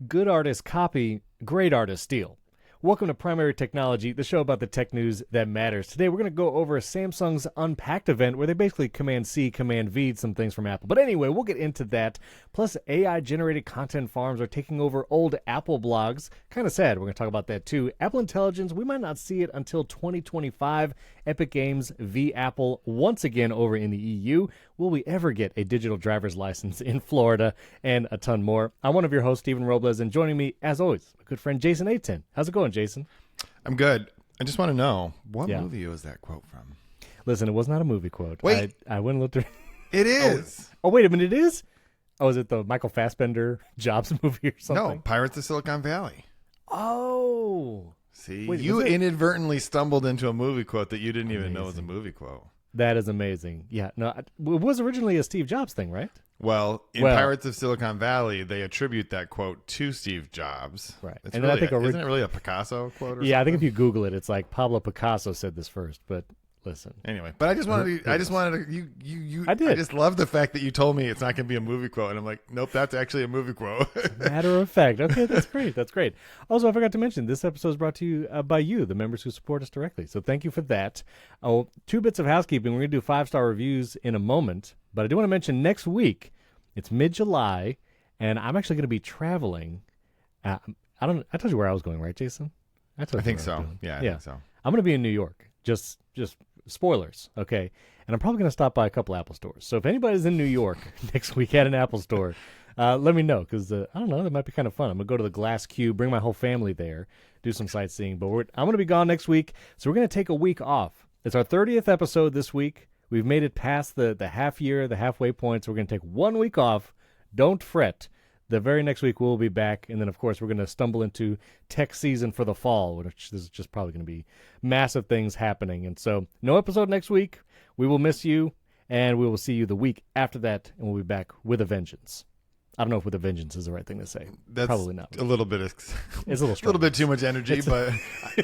Good artists copy, great artists steal. Welcome to Primary Technology, the show about the tech news that matters. Today we're going to go over Samsung's Unpacked event where they basically Command-C, Command-V some things from Apple. But anyway, we'll get into that. Plus, AI-generated content farms are taking over old Apple blogs. Kind of sad. We're going to talk about that too. Apple Intelligence, we might not see it until 2025. Epic Games v. Apple once again over in the EU. Will we ever get a digital driver's license in Florida? And a ton more. I'm one of your hosts, Stephen Robles, and joining me, as always, my good friend Jason Aten. How's it going, Jason? I'm good. I just want to know, what movie was that quote from? Listen, it was not a movie quote. Wait. I went and looked at It is. Oh, wait a minute, it is? Oh, is it the Michael Fassbender Jobs movie or something? No, Pirates of Silicon Valley. Oh. See, Wait, you inadvertently stumbled into a movie quote that you didn't even know was a movie quote. That is amazing. Yeah, no, it was originally a Steve Jobs thing, right? Well, in Pirates of Silicon Valley, they attribute that quote to Steve Jobs. Right. It's And really, I think isn't it really a Picasso quote or something? I think if you Google it, it's like Pablo Picasso said this first, but listen. Anyway, but I just wanted to, I did. I just love the fact that you told me it's not going to be a movie quote. And I'm like, nope, that's actually a movie quote. Matter of fact. Okay, that's great. That's great. Also, I forgot to mention, this episode is brought to you by you, the members who support us directly. So thank you for that. Oh, 2 bits of housekeeping. We're going to do 5-star reviews in a moment. But I do want to mention next week, it's mid-July, and I'm actually going to be traveling. I told you where I was going, right, Jason? I think so. Yeah, I think so. I'm going to be in New York. Just spoilers, okay? And I'm probably going to stop by a couple Apple stores. So if anybody's in New York next week at an Apple store, let me know, because I don't know, that might be kind of fun. I'm going to go to the Glass Cube, bring my whole family there, do some sightseeing. But I'm going to be gone next week, so we're going to take a week off. It's our 30th episode this week. We've made it past the half year, the halfway point, so we're going to take 1 week off. Don't fret. The very next week we'll be back, and then, of course, we're going to stumble into tech season for the fall, which is just probably going to be massive things happening. And so no episode next week. We will miss you, and we will see you the week after that, and we'll be back with a vengeance. I don't know if with a vengeance is the right thing to say. That's probably not. A little bit. It's a little bit too much energy, but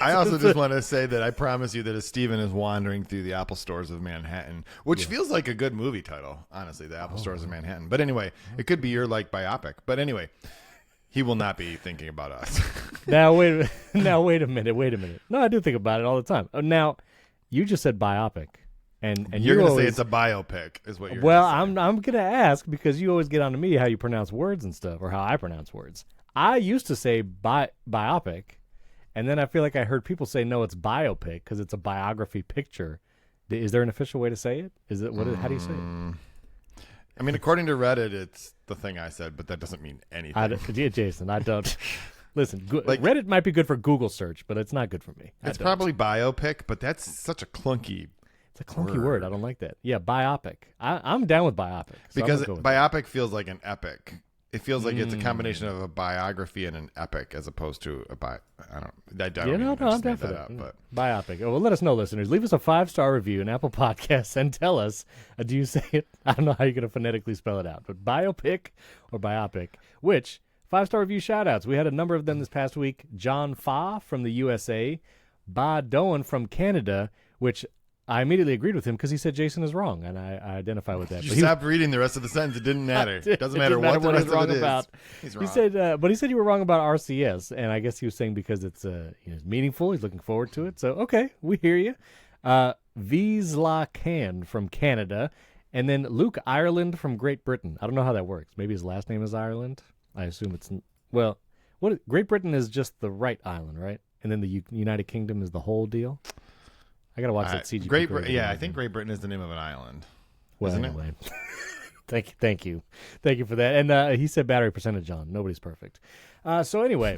I also just want to say that I promise you that as Steven is wandering through the Apple stores of Manhattan, which feels like a good movie title, honestly, the Apple stores of Manhattan. But anyway, it could be your biopic. But anyway, he will not be thinking about us. Now wait a minute. No, I do think about it all the time. Now, you just said biopic. And you're going to say it's a biopic, is what you're Well, gonna say. I'm going to ask, because you always get on to me how you pronounce words and stuff, or how I pronounce words. I used to say biopic, and then I feel like I heard people say, no, it's biopic, because it's a biography picture. Is there an official way to say it? How do you say it? I mean, according to Reddit, it's the thing I said, but that doesn't mean anything. Jason, I don't. Listen, Reddit might be good for Google search, but it's not good for me. It's probably biopic, but that's such a clunky It's a clunky word. I don't like that. Yeah, biopic. I'm down with biopic. So because biopic feels like an epic. It feels like it's a combination of a biography and an epic, as opposed to a I'm down for that. But biopic. Oh, well, let us know, listeners. Leave us a 5-star review in Apple Podcasts and tell us, do you say it? I don't know how you're going to phonetically spell it out, but biopic or biopic. Which 5-star review shout-outs. We had a number of them this past week. John Fa from the USA, Ba Doan from Canada, which I immediately agreed with him because he said Jason is wrong, and I identify with that. You stopped reading the rest of the sentence. It didn't matter. It doesn't matter what the rest of it is. He's wrong. He said, but he said you were wrong about RCS, and I guess he was saying because it's meaningful. He's looking forward to it. So okay, we hear you. Vizla Can from Canada, and then Luke Ireland from Great Britain. I don't know how that works. Maybe his last name is Ireland. I assume it's Great Britain is just the right island, right? And then the United Kingdom is the whole deal. I gotta watch that CGP. I think Great Britain is the name of an island. Well, isn't anyway. Thank you for that. And he said battery percentage on. Nobody's perfect. So anyway,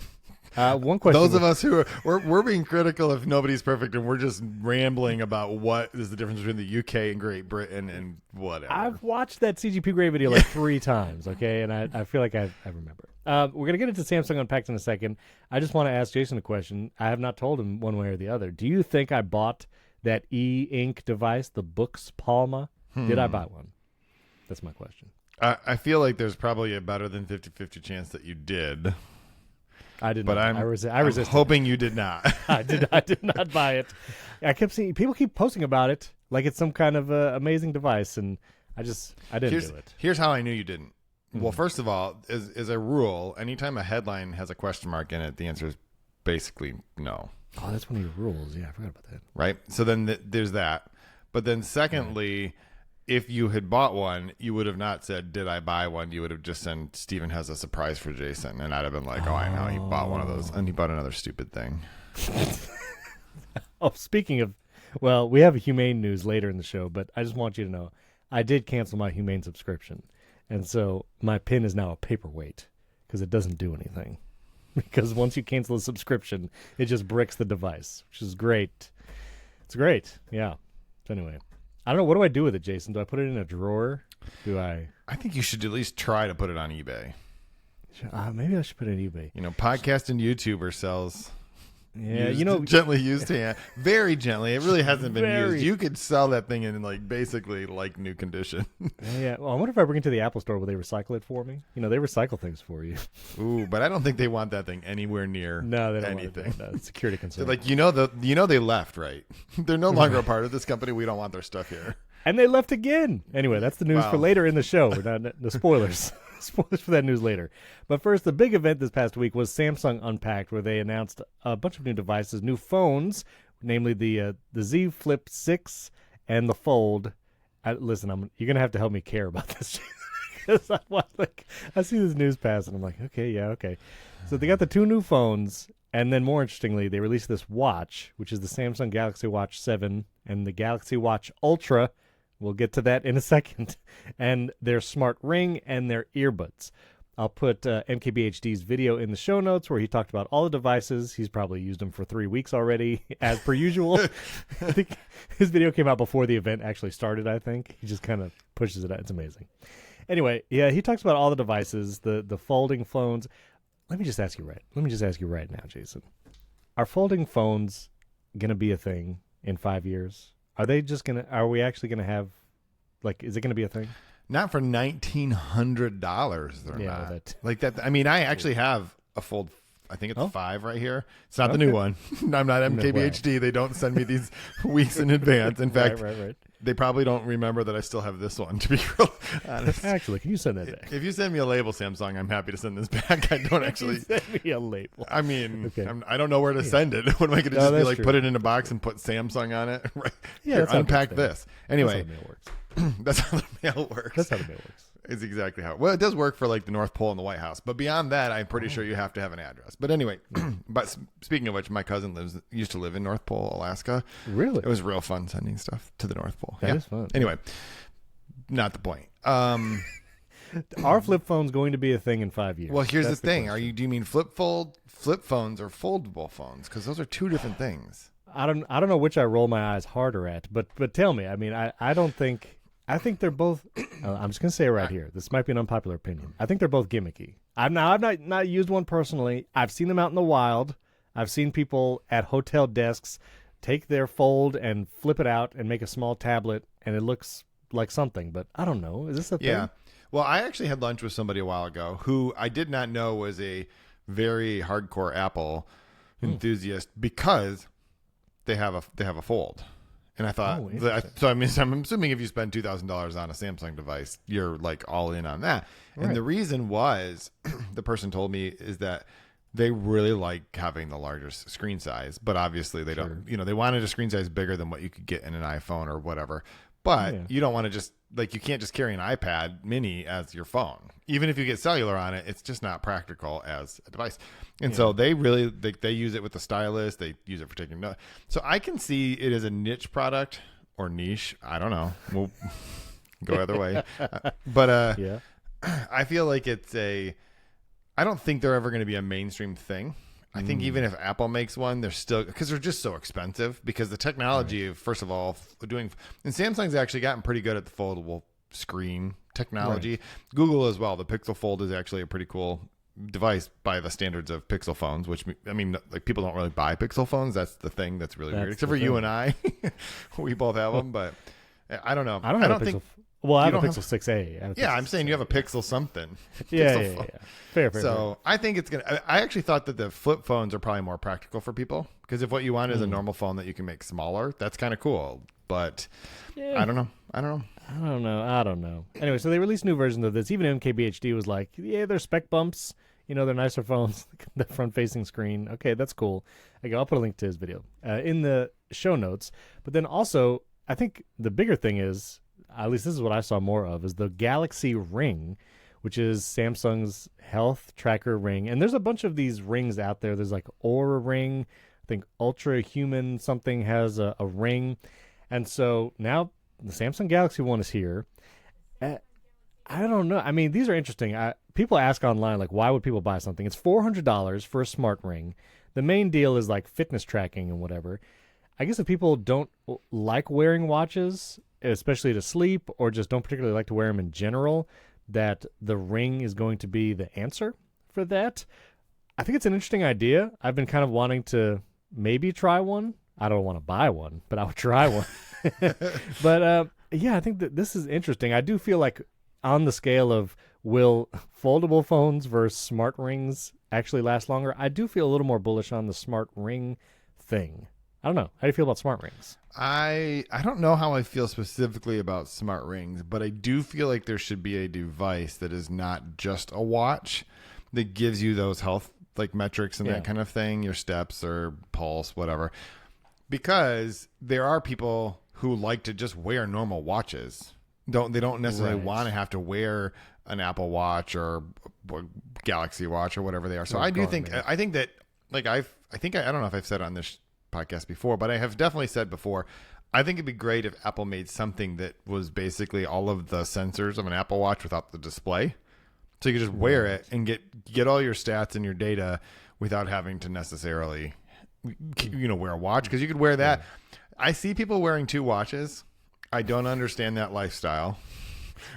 one question. Those of us who we're being critical if nobody's perfect, and we're just rambling about what is the difference between the UK and Great Britain and whatever. I've watched that CGP Grey video like 3 times. Okay, and I feel like I remember. We're gonna get into Samsung Unpacked in a second. I just want to ask Jason a question. I have not told him one way or the other. Do you think I bought that e-ink device, the Books Palma? Did I buy one? That's my question. I feel like there's probably a better than 50-50 chance that you did. I did but not. I resisted. Hoping you did not. I did not buy it. I kept seeing people keep posting about it like it's some kind of amazing device, and I didn't do it. Here's how I knew you didn't. Well, first of all, is a rule, anytime a headline has a question mark in it, the answer is basically no. Oh, that's one of your rules. Yeah, I forgot about that. Right? So then there's that. But then secondly, if you had bought one, you would have not said, did I buy one? You would have just said, Steven has a surprise for Jason. And I'd have been like, oh, I know. He bought one of those. And he bought another stupid thing. Oh, speaking of, well, we have a Humane news later in the show, but I just want you to know, I did cancel my Humane subscription. And so my pin is now a paperweight because it doesn't do anything. Because once you cancel a subscription, it just bricks the device, which is great. It's great. Yeah. So anyway, I don't know. What do I do with it, Jason? Do I put it in a drawer? I think you should at least try to put it on eBay. Maybe I should put it on eBay. Podcast and YouTuber sells. Yeah, gently used hand, very gently. It really hasn't been used. You could sell that thing in basically new condition. Yeah. Well, I wonder if I bring it to the Apple Store, will they recycle it for me? They recycle things for you. Ooh, but I don't think they want that thing anywhere near. No, they don't anything. Want it. No, security concern. They left, right? They're no longer a part of this company. We don't want their stuff here. And they left again. Anyway, that's the news for later in the show. We're not the spoilers. Spoilers for that news later. But first, the big event this past week was Samsung Unpacked, where they announced a bunch of new devices, new phones, namely the Z Flip 6 and the Fold. Listen, you're gonna have to help me care about this because I see this news pass and I'm like, okay. So they got the two new phones, and then more interestingly, they released this watch, which is the Samsung Galaxy Watch 7 and the Galaxy Watch Ultra. We'll get to that in a second. And their smart ring and their earbuds. I'll put MKBHD's video in the show notes where he talked about all the devices. He's probably used them for 3 weeks already, as per usual. I think his video came out before the event actually started, I think. He just kind of pushes it out. It's amazing. Anyway, yeah, he talks about all the devices, the folding phones. Let me just ask you right now, Jason. Are folding phones going to be a thing in 5 years? Are we actually going to have, is it going to be a thing? Not for $1,900. They're not. That. I mean, I actually have a Fold. I think it's 5 right here. It's not the new one. I'm not MKBHD. They don't send me these weeks in advance. In fact, right. They probably don't remember that I still have this one, to be real honest. Actually, can you send that back? If you send me a label, Samsung, I'm happy to send this back. I don't actually. Send me a label. I mean, okay. I don't know where to send it. What am I going to just be like, true. Put it in a box and put Samsung on it? Right. Yeah, here, unpack this. Anyway. That's how the mail works. That's how the mail works. It's exactly how. Well, it does work for the North Pole and the White House, but beyond that, I'm pretty sure you have to have an address. But anyway, but speaking of which, my cousin used to live in North Pole, Alaska. Really? It was real fun sending stuff to the North Pole. That is fun. Anyway, not the point. Are flip phones going to be a thing in 5 years? Well, here's the thing. Do you mean flip phones or foldable phones? Because those are two different things. I don't know which I roll my eyes harder at, but tell me. I mean, I don't think. I think they're both. I'm just gonna say it right here. This might be an unpopular opinion. I think they're both gimmicky. I've not used one personally. I've seen them out in the wild. I've seen people at hotel desks take their Fold and flip it out and make a small tablet, and it looks like something. But I don't know. Is this a thing? Yeah. Well, I actually had lunch with somebody a while ago who I did not know was a very hardcore Apple enthusiast because they have a Fold. And I thought, I'm assuming if you spend $2,000 on a Samsung device, you're all in on that. Right. And the reason was, the person told me, is that they really like having the larger screen size, but obviously they don't. They wanted a screen size bigger than what you could get in an iPhone or whatever. But you don't want to just you can't just carry an iPad mini as your phone. Even if you get cellular on it, it's just not practical as a device. And so they really they use it with the stylus. They use it for taking notes. So I can see it as a niche product or niche. I don't know. We'll go either way. But I feel like it's I don't think they're ever going to be a mainstream thing. I think even if Apple makes one, they're still, because they're just so expensive, because the technology of, first of all, and Samsung's actually gotten pretty good at the foldable screen technology. Right. Google as well. The Pixel Fold is actually a pretty cool device by the standards of Pixel phones, which, I mean, people don't really buy Pixel phones. That's the thing that's really weird. Except for you and I. We both have them, but I don't know. I don't think. Well, I have a Pixel 6a. I'm saying you have a Pixel something. Yeah. Fair. So I think it's going to, I actually thought that the flip phones are probably more practical for people, because if what you want is a normal phone that you can make smaller, that's kind of cool. But I don't know. I don't know. Anyway, so they released new versions of this. Even MKBHD was like, yeah, they're spec bumps. They're nicer phones. The front-facing screen. Okay, that's cool. I'll put a link to his video in the show notes. But then also, I think the bigger thing is, at least this is what I saw more of, is the Galaxy Ring, which is Samsung's health tracker ring. And there's a bunch of these rings out there. There's like Aura Ring. I think Ultra Human something has a ring. And so now the Samsung Galaxy One is here. I don't know. I mean, these are interesting. People ask online, like, why would people buy something? It's $400 for a smart ring. The main deal is like fitness tracking and whatever. I guess if people don't like wearing watches, especially to sleep, or just don't particularly like to wear them in general, that the ring is going to be the answer for that. I think it's an interesting idea. I've been kind of wanting to maybe try one. I don't want to buy one, but I would try one. But yeah, I think that this is interesting. I do feel like on the scale of will foldable phones versus smart rings actually last longer, I do feel a little more bullish on the smart ring thing. I don't know. How do you feel about smart rings? I don't know how I feel specifically about smart rings, but I do feel like there should be a device that is not just a watch that gives you those health like metrics and that kind of thing, your steps or pulse, whatever. Because there are people who like to just wear normal watches. They don't necessarily want to have to wear an Apple Watch or Galaxy Watch or whatever they are. So I do think that like I don't know if I've said it on this podcast before, but I have definitely said before, I think it'd be great if Apple made something that was basically all of the sensors of an Apple Watch without the display. So you could just wear it and get all your stats and your data without having to necessarily wear a watch, because you could wear that. I see people wearing two watches. I don't understand that lifestyle,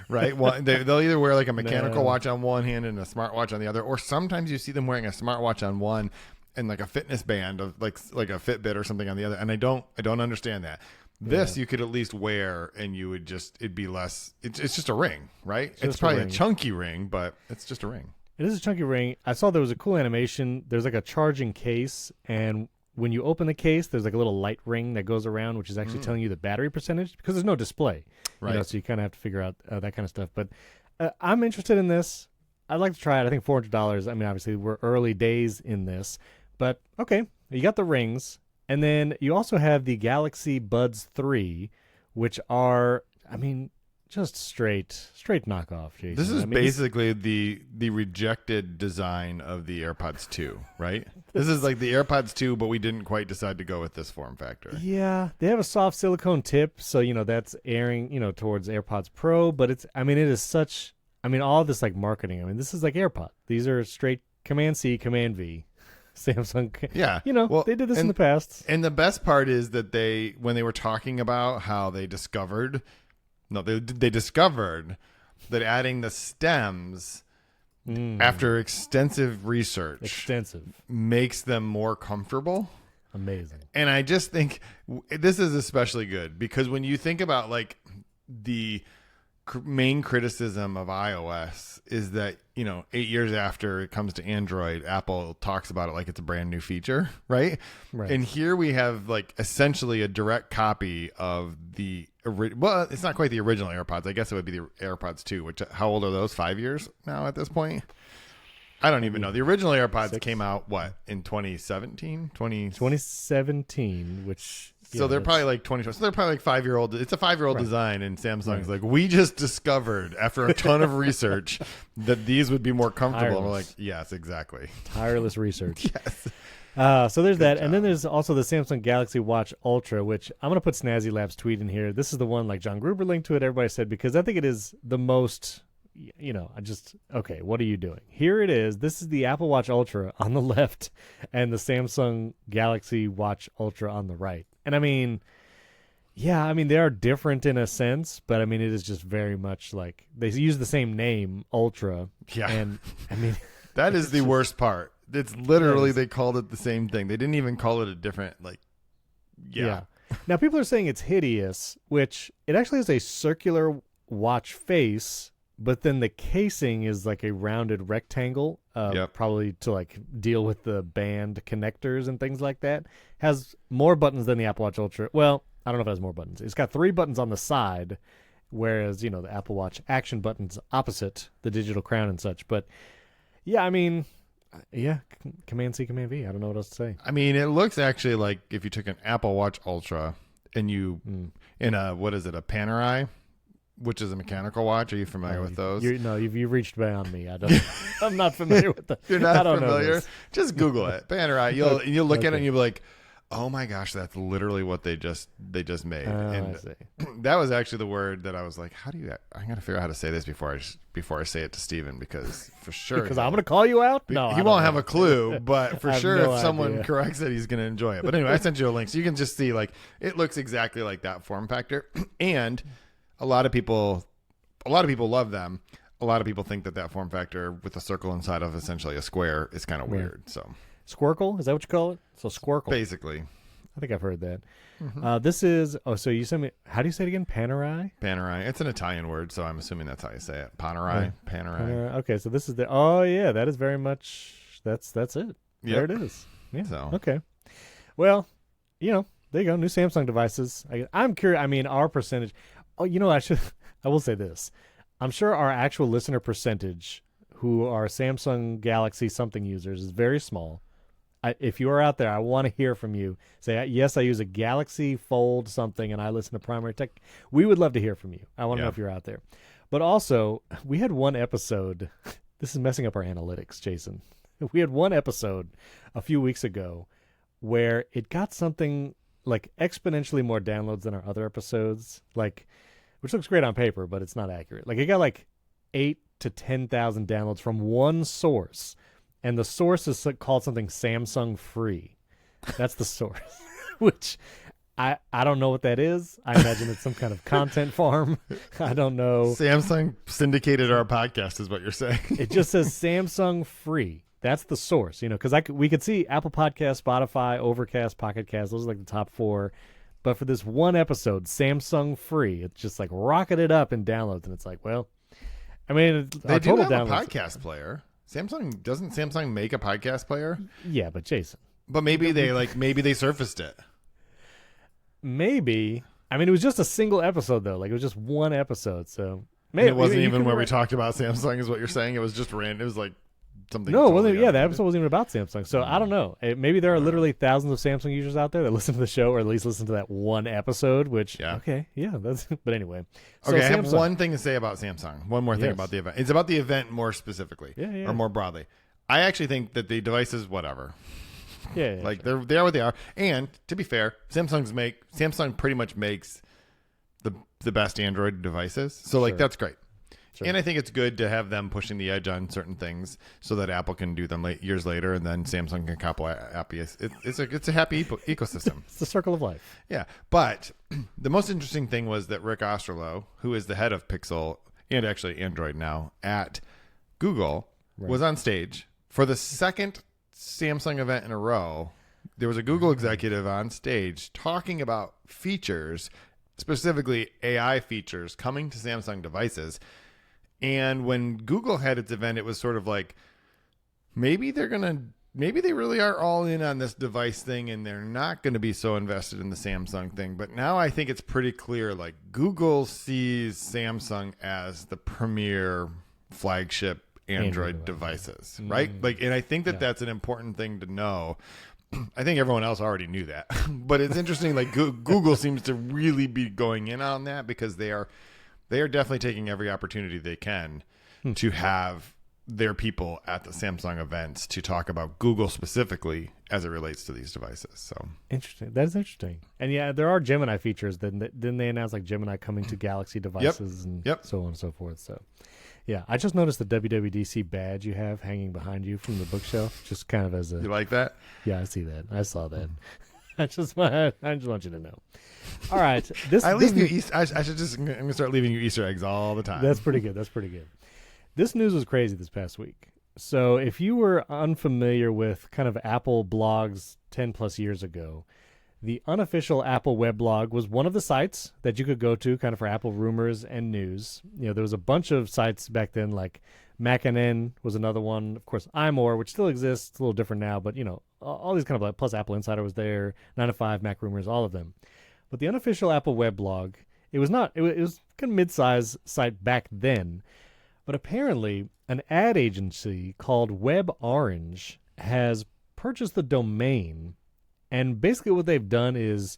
right? Well, they'll either wear like a mechanical watch on one hand and a smartwatch on the other, or sometimes you see them wearing a smartwatch on one and like a fitness band of like a Fitbit or something on the other. And I don't understand that. This you could at least wear, and it'd be less. It's just a ring, right? It's probably a chunky ring, but it's just a ring. It is a chunky ring. I saw there was a cool animation. There's like a charging case, and when you open the case, there's like a little light ring that goes around, which is actually telling you the battery percentage, because there's no display. Right. So you kind of have to figure out that kind of stuff. But I'm interested in this. I'd like to try it. I think $400. I mean, obviously, we're early days in this. But, okay, you got the rings. And then you also have the Galaxy Buds 3, which are, I mean, just straight knockoff, Jason. This is basically the rejected design of the AirPods 2, right? This is like the AirPods 2, but we didn't quite decide to go with this form factor. Yeah, they have a soft silicone tip, so that's airing, towards AirPods Pro. But it is such, all this like marketing. This is like AirPod. These are straight Command C, Command V. Samsung, they did this in the past. And the best part is that when they were talking about how they discovered that adding the stems after extensive research makes them more comfortable. Amazing. And I just think this is especially good because when you think about like the main criticism of iOS is that 8 years after it comes to Android, Apple talks about it like it's a brand new feature, right? And here we have like essentially a direct copy of the well, it's not quite the original AirPods. I guess it would be the AirPods 2, which how old are those? 5 years now at this point? I don't even know. The original AirPods came out in 2017, 2017, which so they're probably like 20. So they're probably like 5-year-old. It's a 5-year-old design, and Samsung's like, we just discovered after a ton of research that these would be more comfortable. And we're like, yes, exactly. Tireless research. Yes. So there's that, and then there's also the Samsung Galaxy Watch Ultra, which I'm going to put Snazzy Lab's tweet in here. This is the one like John Gruber linked to it. Everybody said because I think it is the most. Okay, what are you doing? Here it is. This is the Apple Watch Ultra on the left and the Samsung Galaxy Watch Ultra on the right. And they are different in a sense, but it is just very much like they use the same name, Ultra. Yeah. And that is the worst part. It's literally they called it the same thing. They didn't even call it a different Yeah. Now people are saying it's hideous, which it actually has a circular watch face. But then the casing is like a rounded rectangle, probably to like deal with the band connectors and things like that. Has more buttons than the Apple Watch Ultra. Well, I don't know if it has more buttons. It's got 3 buttons on the side, whereas the Apple Watch action button's opposite, the digital crown and such. But yeah, I mean, yeah, Command C, Command V. I don't know what else to say. I mean, it looks actually like if you took an Apple Watch Ultra and you in a what is it, a Panerai, which is a mechanical watch. Are you familiar with those? You've reached beyond me. I don't. I'm not familiar with them. You're not I don't familiar? Know this. Just Google it, Panerai. You'll look at it and you'll be like, oh my gosh, that's literally what they just made. And I see. that was actually the word that I was like, how do you? I got to figure out how to say this before I say it to Steven, because for sure, because I'm going to call you out. No, he won't have a clue, but for sure, no if someone idea. corrects it, he's going to enjoy it. But anyway, I sent you a link so you can just see like it looks exactly like that form factor, and a lot of people love them. A lot of people think that form factor with a circle inside of essentially a square is kind of weird. So. Squircle, is that what you call it? So Squircle. Basically. I think I've heard that. This is, so you sent me, how do you say it again? Panerai? Panerai. It's an Italian word, so I'm assuming that's how you say it. Panerai. Panerai. Okay, so this is that is very much, that's it. Yep. There it is. Yeah. So. Okay. Well, there you go. New Samsung devices. I'm curious. I mean, our percentage. Oh, I will say this. I'm sure our actual listener percentage who are Samsung Galaxy something users is very small. If you are out there, I want to hear from you. Say, yes, I use a Galaxy Fold something and I listen to Primary Tech. We would love to hear from you. I want to know if you're out there. But also, we had one episode. This is messing up our analytics, Jason. We had one episode a few weeks ago where it got something like exponentially more downloads than our other episodes, which looks great on paper, but it's not accurate. Like it got like 8,000 to 10,000 downloads from one source. And the source is called something Samsung Free. That's the source, which I don't know what that is. I imagine it's some kind of content farm. I don't know. Samsung syndicated our podcast is what you're saying. It just says Samsung Free. That's the source, because we could see Apple Podcast, Spotify, Overcast, Pocket Cast. Those are like the top 4. But for this one episode, Samsung Free, it's just like rocketed up in downloads. And it's like, well, I mean, they do total have downloads. a podcast player. Doesn't Samsung make a podcast player? Yeah, but Jason. But maybe they surfaced it. Maybe. I mean, it was just a single episode though. Like it was just one episode. So maybe it wasn't even where we talked about Samsung, is what you're saying. It was just random. It was like something. No, it wasn't. totally Yeah, the episode wasn't even about Samsung. So I don't know. Maybe there are literally thousands of Samsung users out there that listen to the show, or at least listen to that one episode. Which okay, yeah, that's. But anyway, so okay. I have Samsung. one thing to say about Samsung. One more thing about the event. It's about the event more specifically, or more broadly. I actually think that the devices, whatever. Yeah, sure. they are what they are. And to be fair, Samsung pretty much makes the best Android devices. So that's great. Sure. And I think it's good to have them pushing the edge on certain things so that Apple can do them years later, and then Samsung can copy. It's a happy ecosystem. It's the circle of life. Yeah. But the most interesting thing was that Rick Osterloh, who is the head of Pixel and actually Android now at Google, was on stage for the second Samsung event in a row. There was a Google executive on stage talking about features, specifically AI features coming to Samsung devices. And when Google had its event, it was sort of like, maybe they really are all in on this device thing and they're not going to be so invested in the Samsung thing. But now I think it's pretty clear, like Google sees Samsung as the premier flagship Android devices, right? And I think that that's an important thing to know. I think everyone else already knew that, but it's interesting. Like Google seems to really be going in on that, because they are definitely taking every opportunity they can to have their people at the Samsung events to talk about Google specifically as it relates to these devices. So interesting. That is interesting. And yeah, there are Gemini features. Then they announced like Gemini coming to Galaxy devices and so on and so forth. So yeah, I just noticed the WWDC badge you have hanging behind you from the bookshelf, just kind of as a. You like that? Yeah, I see that. I saw that. I just want you to know. All right, I'm gonna start leaving you Easter eggs all the time. That's pretty good. This news was crazy this past week. So if you were unfamiliar with kind of Apple blogs 10 plus years ago, the unofficial Apple weblog was one of the sites that you could go to kind of for Apple rumors and news. There was a bunch of sites back then, like MacNN was another one. Of course, iMore, which still exists. It's a little different now, but all these kind of like, plus Apple Insider was there, 9 to 5, Mac Rumors, all of them. But the unofficial Apple weblog, it was kind of mid-size site back then. But apparently, an ad agency called WebOrange has purchased the domain, and basically what they've done is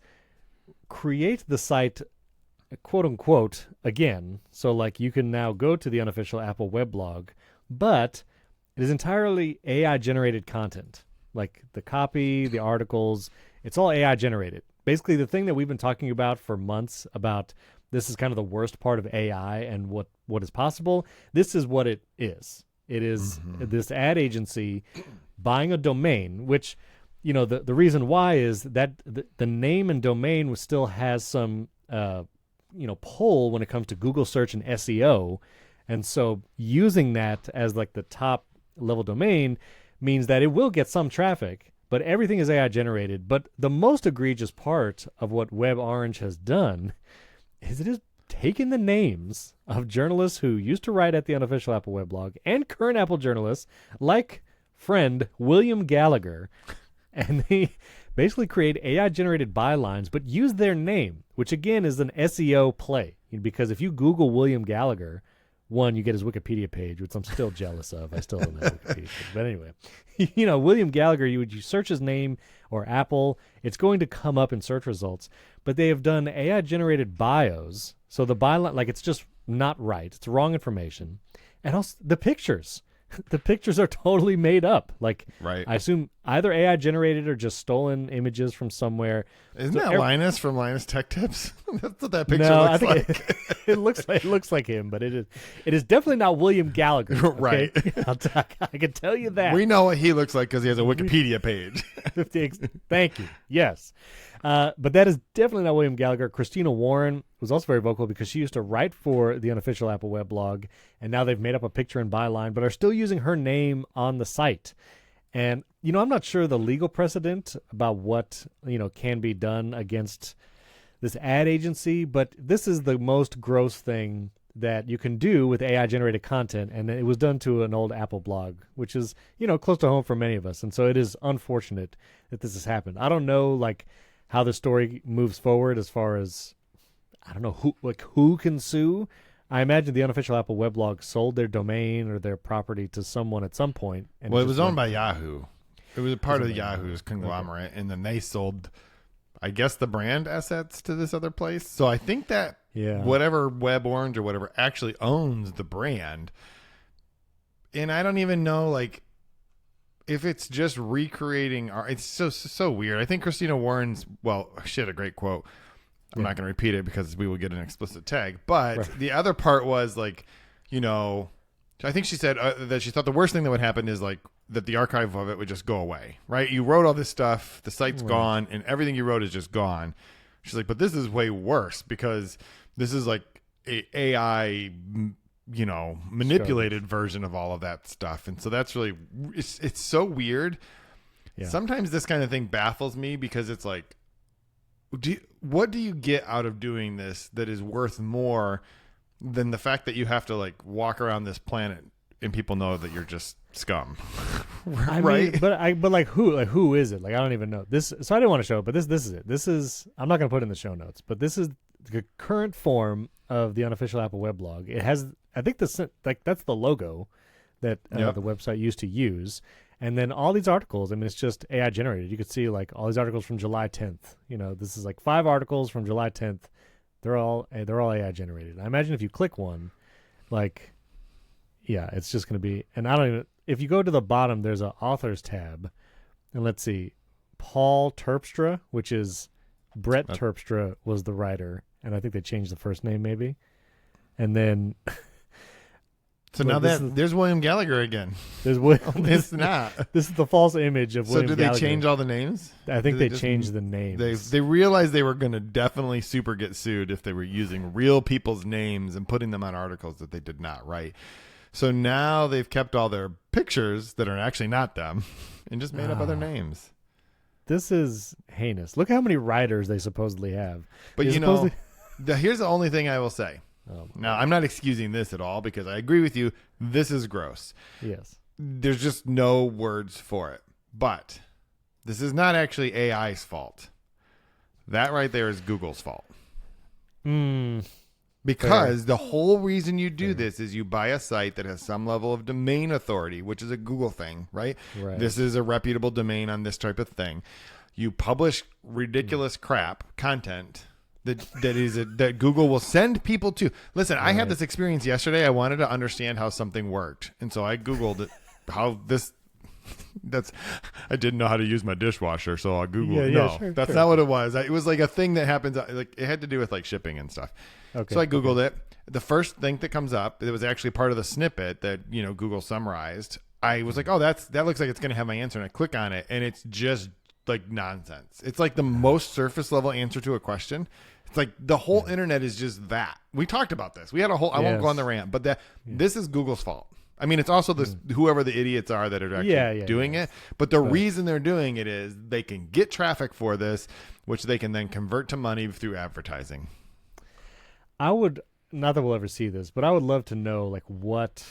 create the site, quote unquote, again. So, like, you can now go to the unofficial Apple weblog, but it is entirely AI generated content. Like the copy, the articles, it's all AI generated. Basically, the thing that we've been talking about for months about this is kind of the worst part of AI and what is possible. This is what it is. It is this ad agency buying a domain, which, you know, the reason why is that the name and domain still has some, pull when it comes to Google search and SEO. And so using that as like the top level domain means that it will get some traffic, but everything is AI generated. But the most egregious part of what WebOrange has done is it has taken the names of journalists who used to write at the unofficial Apple weblog and current Apple journalists like friend William Gallagher, and they basically create AI generated bylines, but use their name, which again is an SEO play. Because if you Google William Gallagher, one, you get his Wikipedia page, which I'm still jealous of. I still don't have a Wikipedia page. But anyway, William Gallagher, you search his name or Apple, it's going to come up in search results. But they have done AI-generated bios. So the byline, like, it's just not right. It's wrong information. And also the pictures. The pictures are totally made up. Like, right. I assume either AI generated or just stolen images from somewhere. Isn't that Linus from Linus Tech Tips? That's what that picture looks like. It looks like him, but it is definitely not William Gallagher. Okay? Right. I can tell you that. We know what he looks like because he has a Wikipedia page. Thank you. Yes. But that is definitely not William Gallagher. Christina Warren was also very vocal because she used to write for the unofficial Apple weblog, and now they've made up a picture and byline, but are still using her name on the site. And, I'm not sure the legal precedent about what, can be done against this ad agency, but this is the most gross thing that you can do with AI-generated content, and it was done to an old Apple blog, which is, close to home for many of us. And so it is unfortunate that this has happened. I don't know, how the story moves forward as far as, I don't know, who can sue. I imagine the unofficial Apple weblog sold their domain or their property to someone at some point. And it was owned by Yahoo. It was a part of Yahoo's conglomerate, and then they sold, I guess, the brand assets to this other place. So I think that whatever WebOrange or whatever actually owns the brand. And I don't even know, if it's just recreating art. It's so weird. I think Christina Warren's, she had a great quote. I'm not going to repeat it because we will get an explicit tag. But the other part was I think she said that she thought the worst thing that would happen is that the archive of it would just go away, right? You wrote all this stuff, the site's gone, and everything you wrote is just gone. She's like, but this is way worse because this is a AI, manipulated version of all of that stuff. And so that's really, it's so weird. Yeah. Sometimes this kind of thing baffles me because it's what do you get out of doing this that is worth more than the fact that you have to walk around this planet and people know that you're just scum? Right? Who is it? I don't even know this. So I didn't want to show it, but this is it. This is, I'm not going to put it in the show notes, but this is the current form of the unofficial Apple weblog. It has, I think that's the logo that the website used to use. And then all these articles, it's just AI generated. You could see all these articles from July 10th. This is 5 articles from July 10th. They're all AI generated. I imagine if you click one, it's just going to be, and I don't even, if you go to the bottom, there's an authors tab, and let's see, Paul Terpstra, which is Brett Terpstra was the writer, and I think they changed the first name maybe. And then so now there's William Gallagher again. There's William. It's not. This is the false image of William Gallagher. So did they change all the names? I think they changed the names. They realized they were going to definitely super get sued if they were using real people's names and putting them on articles that they did not write. So now they've kept all their pictures that are actually not them and just made up other names. This is heinous. Look how many writers they supposedly have. But here's the only thing I will say. Now, I'm not excusing this at all because I agree with you. This is gross. Yes. There's just no words for it. But this is not actually AI's fault. That right there is Google's fault. Because the whole reason you do this is you buy a site that has some level of domain authority, which is a Google thing, right? This is a reputable domain on this type of thing. You publish ridiculous crap content that Google will send people to. Listen, I had this experience yesterday. I wanted to understand how something worked, and so I Googled it, how this. I didn't know how to use my dishwasher, so I Googled it. That's not what it was. It was like a thing that happens. Like it had to do with like shipping and stuff. So I Googled it. The first thing that comes up, it was actually part of the snippet that Google summarized. I was like, oh, that looks like it's going to have my answer, and I click on it, and it's just like nonsense. It's like the most surface level answer to a question. It's like the whole internet is just that. We talked about this. We had a whole. I won't go on the rant, but this is Google's fault. I mean, it's also this whoever the idiots are that are actually doing it. But the reason they're doing it is they can get traffic for this, which they can then convert to money through advertising. I would, not that we'll ever see this, but I would love to know like what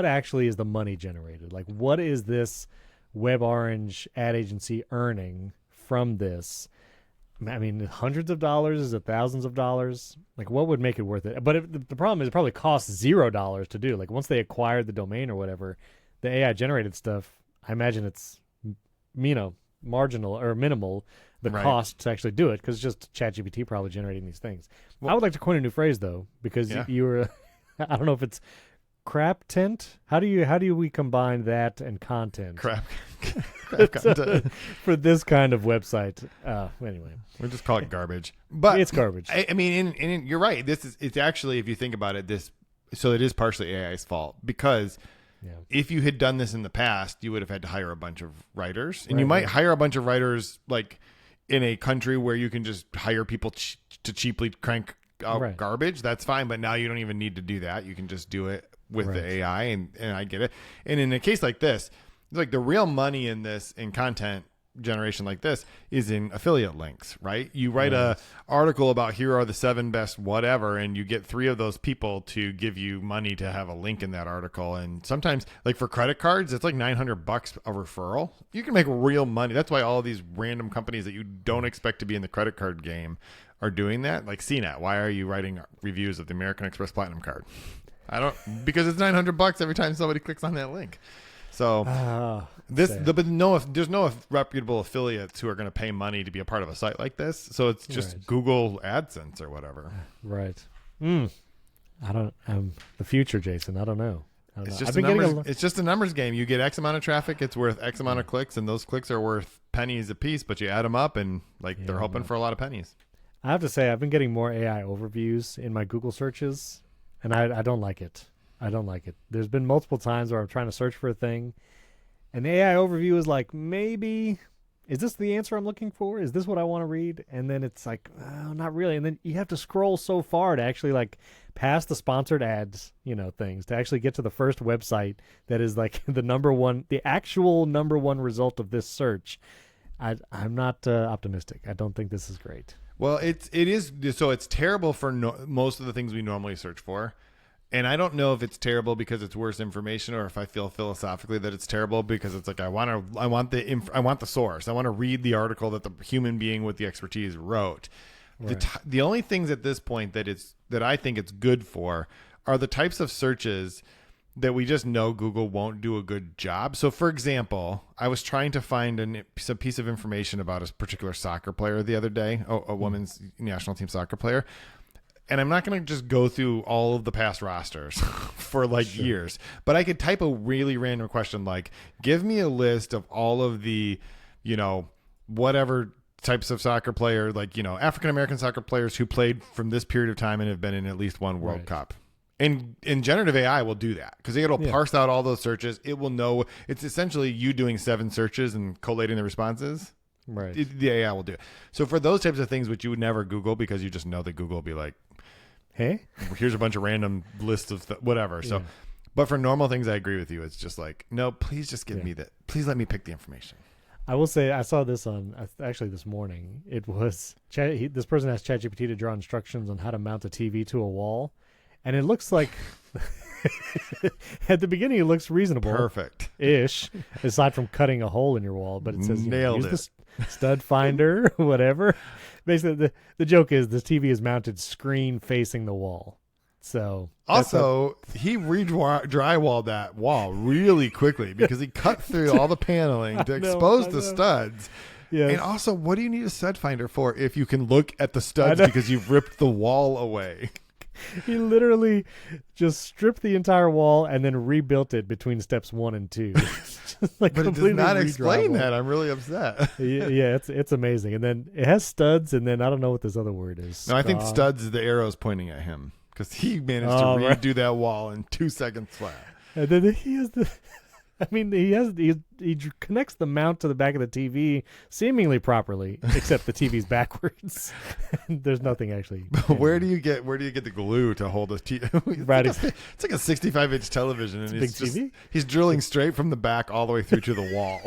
actually is the money generated? Like what is this WebOrange ad agency earning from this? I mean, hundreds of dollars? Is it thousands of dollars? Like, what would make it worth it? But the problem is it probably costs $0 to do. Like, once they acquired the domain or whatever, the AI-generated stuff, I imagine it's, marginal or minimal, the cost to actually do it, because it's just ChatGPT probably generating these things. Well, I would like to coin a new phrase, though, because you were, I don't know if it's crap tent. How do we combine that and content? Crap content for this kind of website. Anyway, we'll just call it garbage. But it's garbage. I mean, and you're right. It's actually, if you think about it, so it is partially AI's fault, because if you had done this in the past, you would have had to hire a bunch of writers, and you might hire a bunch of writers like in a country where you can just hire people to cheaply crank out garbage. That's fine, but now you don't even need to do that. You can just do it with the AI, and I get it. And in a case like this, like the real money in this, in content generation like this, is in affiliate links, right? You write a article about here are the 7 best whatever, and you get 3 of those people to give you money to have a link in that article. And sometimes, like for credit cards, it's like $900 a referral. You can make real money. That's why all of these random companies that you don't expect to be in the credit card game are doing that. Like CNET, why are you writing reviews of the American Express Platinum card? Because it's $900 every time somebody clicks on that link. So there's no reputable affiliates who are going to pay money to be a part of a site like this. So it's just Google AdSense or whatever. Right. I don't. The future, Jason. I don't know. It's just a numbers game. You get X amount of traffic, it's worth X amount of clicks, and those clicks are worth pennies a piece. But you add them up, and they're hoping for a lot of pennies. I have to say, I've been getting more AI overviews in my Google searches, and I don't like it. I don't like it. There's been multiple times where I'm trying to search for a thing, and the AI overview is like, maybe, is this the answer I'm looking for? Is this what I want to read? And then it's like, oh, not really. And then you have to scroll so far to actually like past the sponsored ads, things, to actually get to the first website that is like the actual number one result of this search. I'm not optimistic. I don't think this is great. Well, it is. So it's terrible for most of the things we normally search for. And I don't know if it's terrible because it's worse information, or if I feel philosophically that it's terrible because it's like I want the source. I want to read the article that the human being with the expertise wrote. Right. The only things at this point that I think it's good for are the types of searches that we just know Google won't do a good job. So, for example, I was trying to find some piece of information about a particular soccer player the other day, a women's national team soccer player. And I'm not going to just go through all of the past rosters for years, but I could type a really random question like, give me a list of all of the, whatever types of soccer player, African-American soccer players who played from this period of time and have been in at least one World Cup. And generative AI will do that because it'll parse out all those searches. It will know. It's essentially you doing 7 searches and collating the responses. Right. The AI will do it. So for those types of things, which you would never Google because you just know that Google will be like, hey, here's a bunch of random lists of whatever. So, but for normal things, I agree with you. It's just like, no, please just give me that. Please let me pick the information. I will say I saw this on actually this morning. It was this person asked ChatGPT to draw instructions on how to mount a TV to a wall, and it looks like At the beginning, it looks reasonable. Perfect. Ish, aside from cutting a hole in your wall. But it says, Nailed use the stud finder, whatever. Basically, the joke is this TV is mounted screen facing the wall. So also, he drywalled that wall really quickly because he cut through all the paneling to expose the studs. Yeah. And also, what do you need a stud finder for if you can look at the studs because you've ripped the wall away? He literally just stripped the entire wall and then rebuilt it between steps 1 and 2. But it does not explain that. I'm really upset. Yeah, it's amazing. And then it has studs, and then I don't know what this other word is. No, I think studs is the arrows pointing at him because he managed to redo that wall in 2 seconds flat. And then he has the. I mean, he connects the mount to the back of the TV seemingly properly, except the TV's backwards. There's nothing actually. Where do you get the glue to hold a TV? Right, it's like a 65-inch television, and big TV. He's drilling straight from the back all the way through to the wall.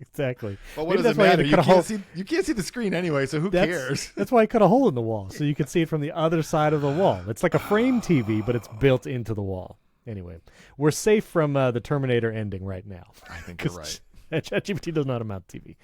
Exactly. But what does it matter? You can't see the screen anyway, so who cares? That's why I cut a hole in the wall, so you can see it from the other side of the wall. It's like a frame TV, but it's built into the wall. Anyway, we're safe from the Terminator ending right now. I think you're right. ChatGPT does not amount to TV.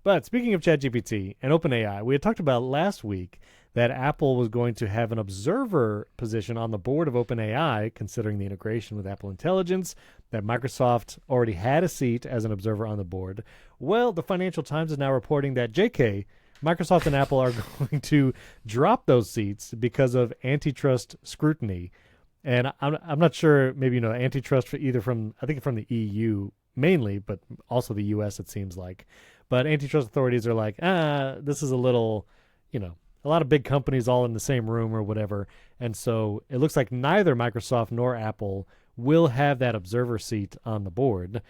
But speaking of ChatGPT and OpenAI, we had talked about last week that Apple was going to have an observer position on the board of OpenAI, considering the integration with Apple Intelligence, that Microsoft already had a seat as an observer on the board. Well, the Financial Times is now reporting that JK, Microsoft and Apple are going to drop those seats because of antitrust scrutiny. And I'm not sure, maybe, antitrust from the EU mainly, but also the US, it seems like. But antitrust authorities are like, this is a little, a lot of big companies all in the same room or whatever. And so it looks like neither Microsoft nor Apple will have that observer seat on the board.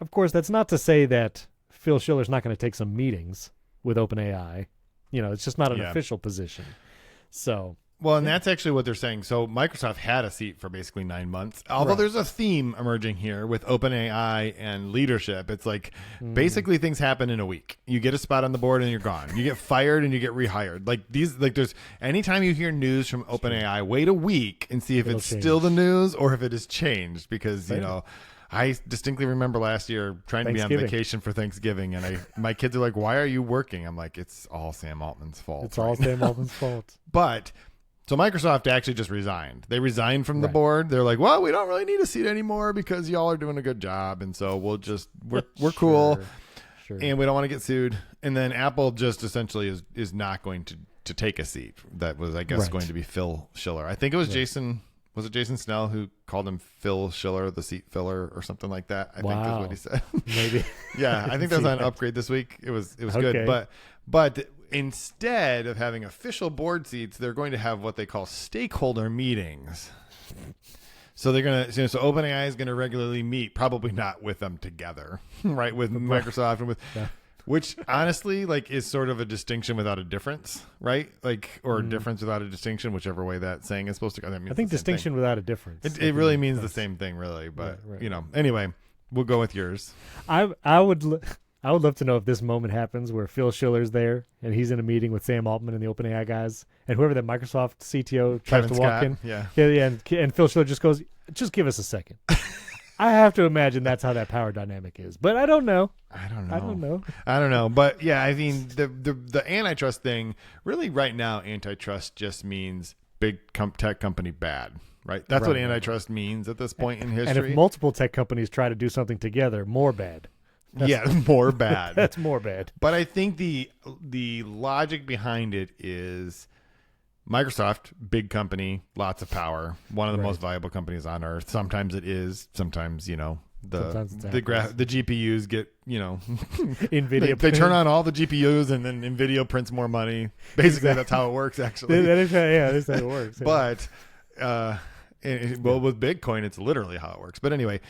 Of course, that's not to say that Phil Schiller's not going to take some meetings with OpenAI. It's just not an official position. So... Well, and that's actually what they're saying. So Microsoft had a seat for basically 9 months. Although there's a theme emerging here with OpenAI and leadership. It's like basically things happen in a week. You get a spot on the board and you're gone. You get fired and you get rehired. There's anytime you hear news from OpenAI, wait a week and see if it's still the news or if it has changed because, I distinctly remember last year trying to be on vacation for Thanksgiving, and my kids are like, "Why are you working?" I'm like, "It's all Sam Altman's fault." It's all Sam Altman's fault. But so Microsoft actually just resigned. They resigned from the board. They're like, "Well, we don't really need a seat anymore because y'all are doing a good job, and so we're cool, and we don't want to get sued." And then Apple just essentially is not going to take a seat. That was, I guess, going to be Phil Schiller. I think it was Jason. Was it Jason Snell who called him Phil Schiller, the seat filler, or something like that? I think is what he said. Maybe. Yeah, I think that was on Upgrade this week. It was good, but instead of having official board seats, they're going to have what they call stakeholder meetings. So they're going to, so OpenAI is going to regularly meet, probably not with them together, right? With Microsoft and with. Which honestly, is sort of a distinction without a difference, right? Or a difference without a distinction, whichever way that saying is supposed to go. I think distinction without a difference. It really means the same thing, really. But anyway, we'll go with yours. I would love to know if this moment happens where Phil Schiller's there and he's in a meeting with Sam Altman and the OpenAI guys, and whoever that Microsoft CTO tries to walk in, and Phil Schiller just goes, "Just give us a second." I have to imagine that's how that power dynamic is, but I don't know. I don't know. But yeah, I mean, the antitrust thing, really right now, antitrust just means big tech company bad, right? That's what antitrust means at this point in history. And if multiple tech companies try to do something together, more bad. More bad. That's more bad. But I think the logic behind it is Microsoft, big company, lots of power, one of the most valuable companies on earth. Sometimes it is. Sometimes, the GPUs get, NVIDIA. They turn on all the GPUs and then NVIDIA prints more money. Basically, that's how it works, actually. That is how it works. Yeah. But, with Bitcoin, it's literally how it works. But anyway,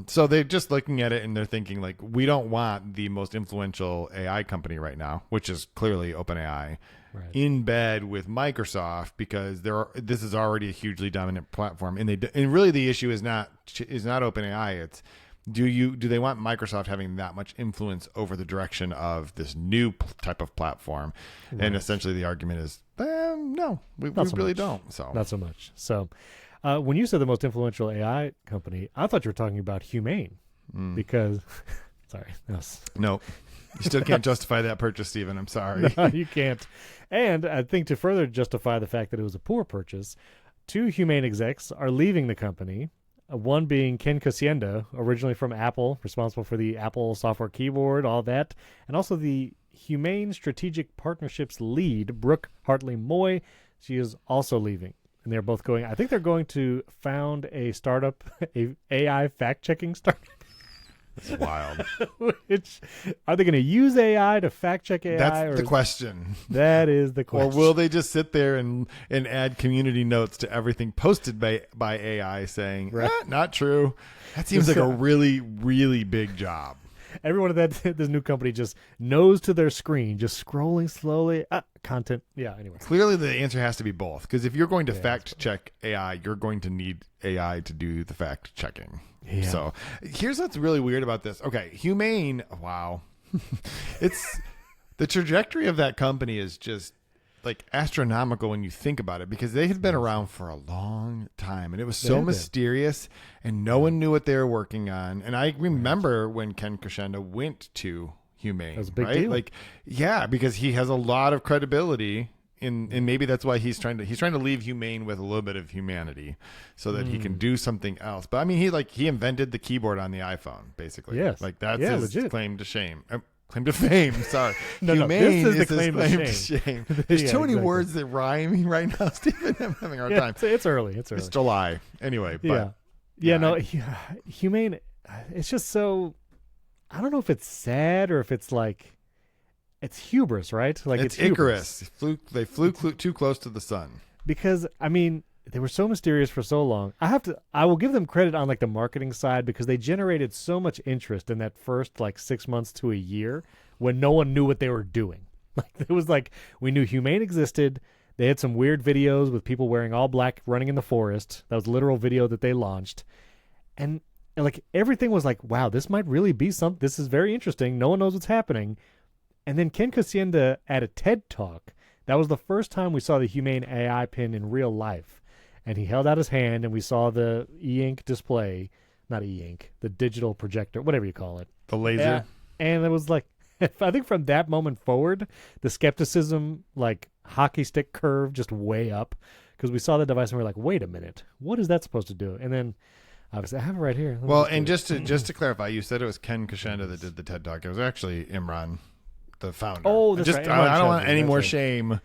so they're just looking at it and they're thinking, we don't want the most influential AI company right now, which is clearly OpenAI, in bed with Microsoft because this is already a hugely dominant platform, and really the issue is not OpenAI. It's do they want Microsoft having that much influence over the direction of this new type of platform? And essentially the argument is no, we really don't. So not so much. So When you said the most influential AI company, I thought you were talking about Humane because, sorry, No, you still can't justify that purchase, Stephen. I'm sorry. no, you can't. And I think to further justify the fact that it was a poor purchase, 2 Humane execs are leaving the company. One being Ken Kosienda, originally from Apple, responsible for the Apple software keyboard, all that, and also the Humane Strategic Partnerships lead, Brooke Hartley Moy. She is also leaving. And they're both going, I think they're going to found a startup, a AI fact-checking startup. That's wild. Which, are they going to use AI to fact-check AI? That's the question. That is the question. Or will they just sit there and add community notes to everything posted by AI saying, not true. That seems like a really, really big job. Everyone at this new company just nose to their screen, just scrolling slowly. Content. Yeah, anyway. Clearly, the answer has to be both. Because if you're going to fact check AI, you're going to need AI to do the fact checking. Yeah. So here's what's really weird about this. Okay, Humane. Wow. It's the trajectory of that company is just like astronomical when you think about it, because they had been around for a long time and it was so mysterious and no one knew what they were working on. And I remember when Ken Kosienda went to Humane, that was a big right? deal. Like, yeah, because he has a lot of credibility and maybe that's why he's trying to leave Humane with a little bit of humanity so that he can do something else. But I mean, he invented the keyboard on the iPhone, basically. Yes. Like that's his legit. claim to shame. Claim to fame. Sorry. No, Humane this is the his claim to shame. There's too many words that rhyme right now, Stephen. I'm having a hard time. It's early. It's July. Anyway. But, Humane, it's just so, I don't know if it's sad or if it's like, it's hubris, right? Like it's Icarus. They flew too close to the sun. Because, I mean, they were so mysterious for so long. I will give them credit on like the marketing side because they generated so much interest in that first like 6 months to a year when no one knew what they were doing. Like it was like we knew Humane existed. They had some weird videos with people wearing all black running in the forest. That was a literal video that they launched. And like everything was like, wow, this might really be something. This is very interesting. No one knows what's happening. And then Ken Kosienda at a TED Talk, that was the first time we saw the Humane AI pin in real life. And he held out his hand, and we saw the e-ink display. Not e-ink, the digital projector, whatever you call it. The laser. And it was like, I think from that moment forward, the skepticism, like hockey stick curve, just way up. Because we saw the device, and we were like, wait a minute, what is that supposed to do? And then, obviously, I have it right here. Well, and just to clarify, you said it was Ken Kosienda that did the TED Talk. It was actually Imran, the founder. Oh, that's right. I don't want any more shame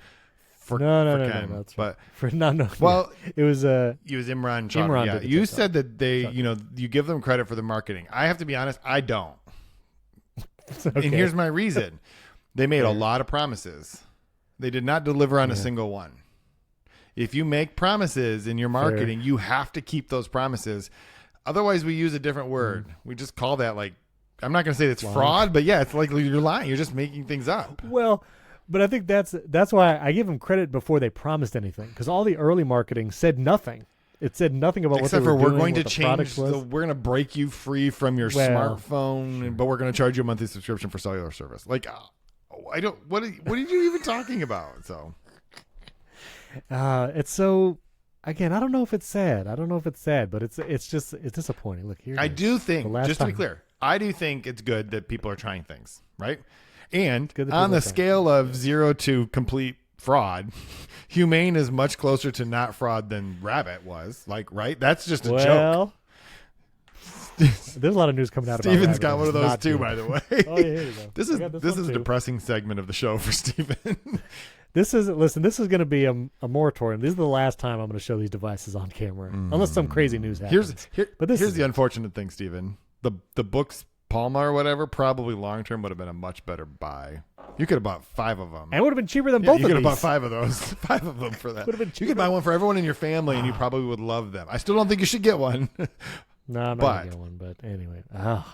for Ken. No, but no. Well, it was It was Imran. Imran yeah, did the you TED said that they, you give them credit for the marketing. I have to be honest, I don't. okay. And here's my reason: they made a lot of promises. They did not deliver on a single one. If you make promises in your marketing, you have to keep those promises. Otherwise, we use a different word. We just call that like. I'm not going to say it's fraud, but yeah, it's like you're lying. You're just making things up. Well, but I think that's why I give them credit before they promised anything, because all the early marketing said nothing. It said nothing about Except what they were doing. We're going to what the change. product was. We're going to break you free from your smartphone, but we're going to charge you a monthly subscription for cellular service. Like, I don't. What are you even talking about? So, it's so. Again, I don't know if it's sad. But it's disappointing. Look here. I do think, just to be clear, I do think it's good that people are trying things, right? And on the scale of 0 to complete fraud, Humane is much closer to not fraud than Rabbit was. Like, right? That's just a joke. There's a lot of news coming out about Rabbit. Steven's got one of those too, by the way. Oh, yeah, here you go. This is a depressing segment of the show for Steven. This is going to be a moratorium. This is the last time I'm going to show these devices on camera, unless some crazy news happens. Here's the unfortunate thing, Steven. The books Palma or whatever, probably long term would have been a much better buy. You could have bought 5 of them. And it would have been cheaper than both of these. You could have bought 5 of those. 5 of them for that. You could buy one for everyone in your family, and you probably would love them. I still don't think you should get one. No, I'm not going to get one. But anyway. Well,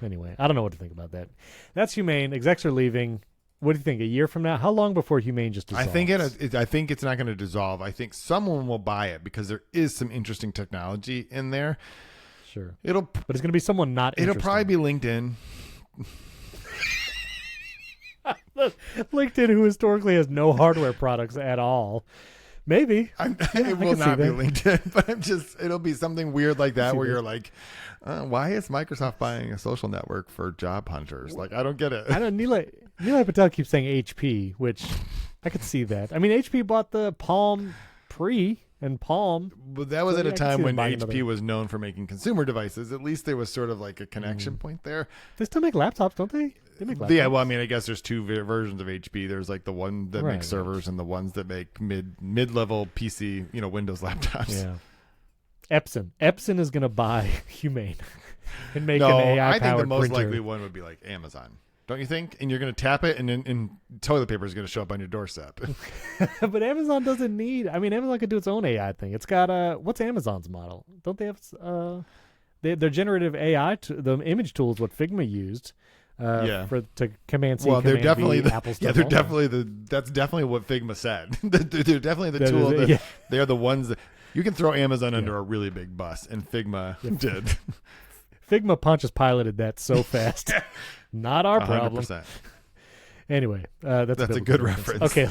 anyway. I don't know what to think about that. That's Humane. Execs are leaving. What do you think? A year from now? How long before Humane just dissolves? I think it's not going to dissolve. I think someone will buy it because there is some interesting technology in there. Sure. But it's going to be someone not interested. It'll probably be LinkedIn. LinkedIn, who historically has no hardware products at all. Maybe. It will not be LinkedIn, but it'll be something weird like that where you're like, why is Microsoft buying a social network for job hunters? Like, I don't get it. I don't. Nilay Patel keeps saying HP, which I could see that. I mean, HP bought the Palm Pre and Palm. But that was So, at a I could see time them when buying HP another. was known for making consumer devices. At least there was sort of like a connection point there. They still make laptops, don't they? They make laptops. Yeah, well, I mean, I guess there's two versions of HP. There's like the one that Right, makes servers and the ones that make mid-level PC, Windows laptops. Yeah. Epson is going to buy Humane and make No, an AI-powered I think the most printer. likely one would be like Amazon. Don't you think? And you're going to tap it, and toilet paper is going to show up on your doorstep. But Amazon doesn't need. I mean, Amazon could do its own AI thing. It's got what's Amazon's model? Don't they have their generative AI? The image tool is what Figma used. To command C. Well, they're command definitely V, Apple stuff. yeah, they're definitely that's definitely what Figma said. They're definitely the tool. They are the ones that you can throw Amazon under a really big bus, and Figma did. Figma Pontius piloted that so fast. Not our problem. 100%. Anyway, that's a good reference. Okay.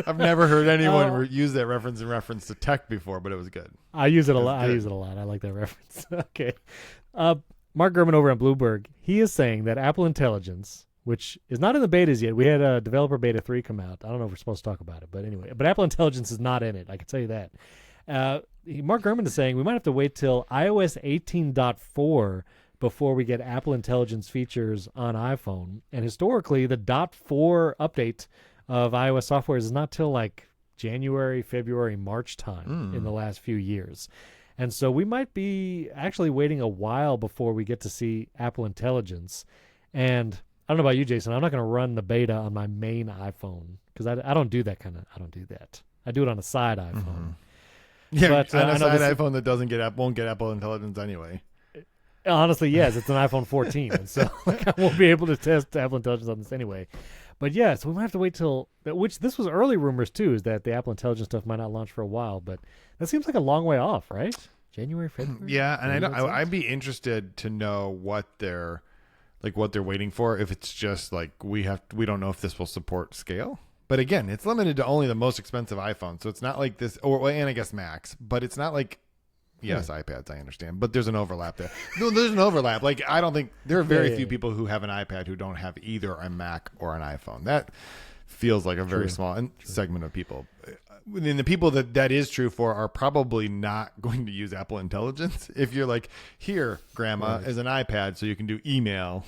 I've never heard anyone use that reference in reference to tech before, but it was good. I use it a lot. I like that reference. Okay. Mark Gurman over at Bloomberg, he is saying that Apple Intelligence, which is not in the betas yet. We had a developer beta 3 come out. I don't know if we're supposed to talk about it, but anyway. But Apple Intelligence is not in it. I can tell you that. Mark Gurman is saying we might have to wait till iOS 18.4 before we get Apple Intelligence features on iPhone. And historically, the .4 update of iOS software is not till like January, February, March time in the last few years. And so we might be actually waiting a while before we get to see Apple Intelligence. And I don't know about you, Jason. I'm not going to run the beta on my main iPhone because I don't do that I don't do that. I do it on a side iPhone. Yeah, but, on a side iPhone that won't get Apple Intelligence anyway. Honestly, yes, it's an iPhone 14, and so I won't be able to test Apple Intelligence on this anyway. But yeah, so we might have to wait till, which this was early rumors too, is that the Apple Intelligence stuff might not launch for a while, but that seems like a long way off, right? January, February? Yeah, and I'd be interested to know what they're waiting for. If it's just like we don't know if this will support scale. But again, it's limited to only the most expensive iPhone, so it's not like this, and I guess Macs, but it's not like. Yes, iPads, I understand. But there's an overlap there. No, there's an overlap. Like, I don't think there are very few people who have an iPad who don't have either a Mac or an iPhone. That feels like a very small segment of people. And the people that is true for are probably not going to use Apple Intelligence. If you're like, here, Grandma, is an iPad so you can do email.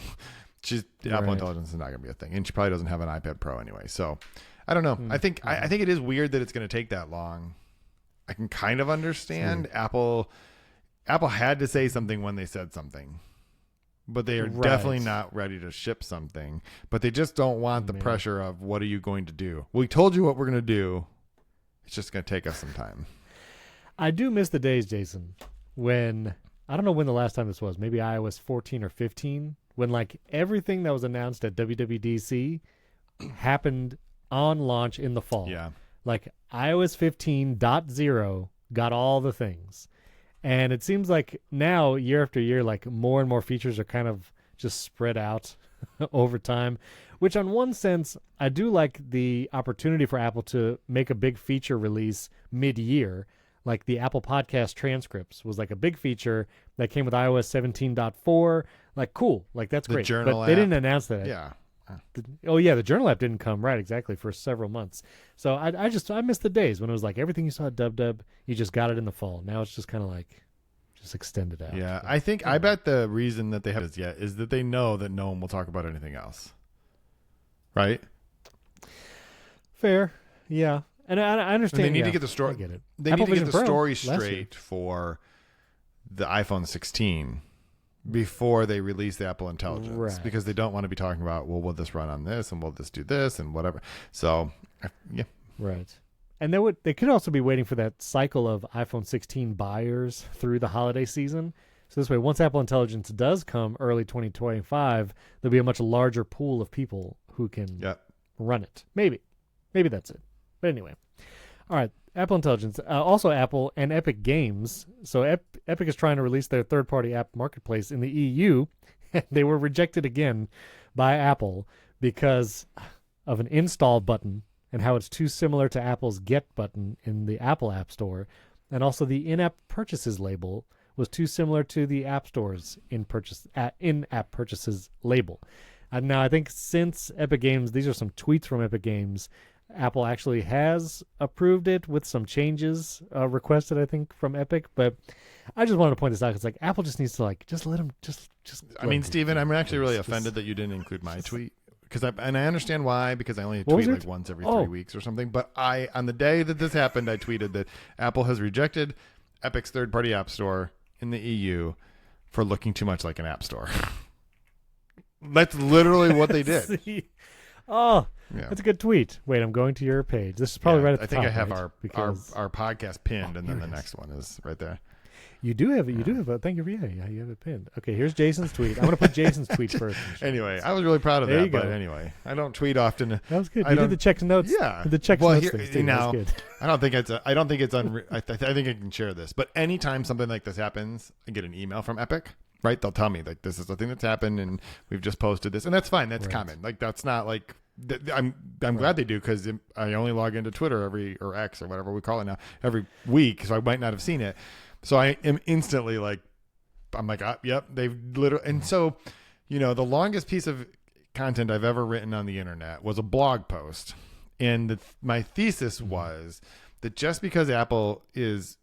Apple Intelligence is not going to be a thing. And she probably doesn't have an iPad Pro anyway. So, I don't know. I think it is weird that it's going to take that long. I can kind of understand Apple had to say something when they said something, but they are definitely not ready to ship something, but they just don't want the pressure of what are you going to do? We told you what we're going to do. It's just going to take us some time. I do miss the days, Jason, when, I don't know when the last time this was, maybe iOS 14 or 15, when like everything that was announced at WWDC happened on launch in the fall. Yeah. Like iOS 15.0 got all the things. And it seems like now, year after year, like more and more features are kind of just spread out over time, which on one sense, I do like the opportunity for Apple to make a big feature release mid-year. Like the Apple Podcast transcripts was like a big feature that came with iOS 17.4. Like, cool. Like, that's great. Journal but they app. didn't announce that. Yeah. The Journal app didn't come right exactly for several months. So I miss the days when it was like everything you saw at DubDub, you just got it in the fall. Now it's just kind of like just extended out. Yeah, but I bet the reason that they have this yet is that they know that no one will talk about anything else. Right? Fair. Yeah. And I understand. And they need to get the story. I get it. They Apple need to get Vision the Pro story last year. straight for the iPhone 16 before they release the Apple Intelligence, because they don't want to be talking about, well, will this run on this and will this do this and whatever. So, yeah. Right. And they could also be waiting for that cycle of iPhone 16 buyers through the holiday season. So this way, once Apple Intelligence does come early 2025, there'll be a much larger pool of people who can run it. Maybe that's it. But anyway. All right. Apple Intelligence. Also Apple and Epic Games. So Epic is trying to release their third-party app marketplace in the EU. They were rejected again by Apple because of an install button and how it's too similar to Apple's Get button in the Apple App Store, and also the in-app purchases label was too similar to the App Store's in-app purchases label. And now I think since Epic Games, these are some tweets from Epic Games, Apple actually has approved it with some changes requested, I think, from Epic. But I just wanted to point this out because like Apple just needs to like just let them just. I mean, Steven, I'm actually really offended that you didn't include my tweet. And I understand why, because I only tweet like once every 3 weeks or something. But on the day that this happened, I tweeted that Apple has rejected Epic's third-party app store in the EU for looking too much like an app store. That's literally what they did. Yeah. That's a good tweet. Wait, I'm going to your page. This is probably right at the top. I think I have right? our podcast pinned, and then the next one is right there. You do have it. You do have it. Thank you. Yeah, you have it pinned. Okay, here's Jason's tweet. I'm going to put Jason's tweet first. Anyway, I was really proud of that. But anyway, I don't tweet often. That was good. You did the checks notes. Yeah, the checks notes thing. Steve, now, good. I don't think it's. I don't think it's. I think I can share this. But anytime something like this happens, I get an email from Epic. Right? They'll tell me like this is the thing that's happened, and we've just posted this, and that's fine. That's common. Like that's not like. I'm glad they do because I only log into Twitter or X or whatever we call it now every week, so I might not have seen it. So I am instantly like, I'm like, yep, they've literally. And so, the longest piece of content I've ever written on the internet was a blog post, and my thesis was that just because Apple has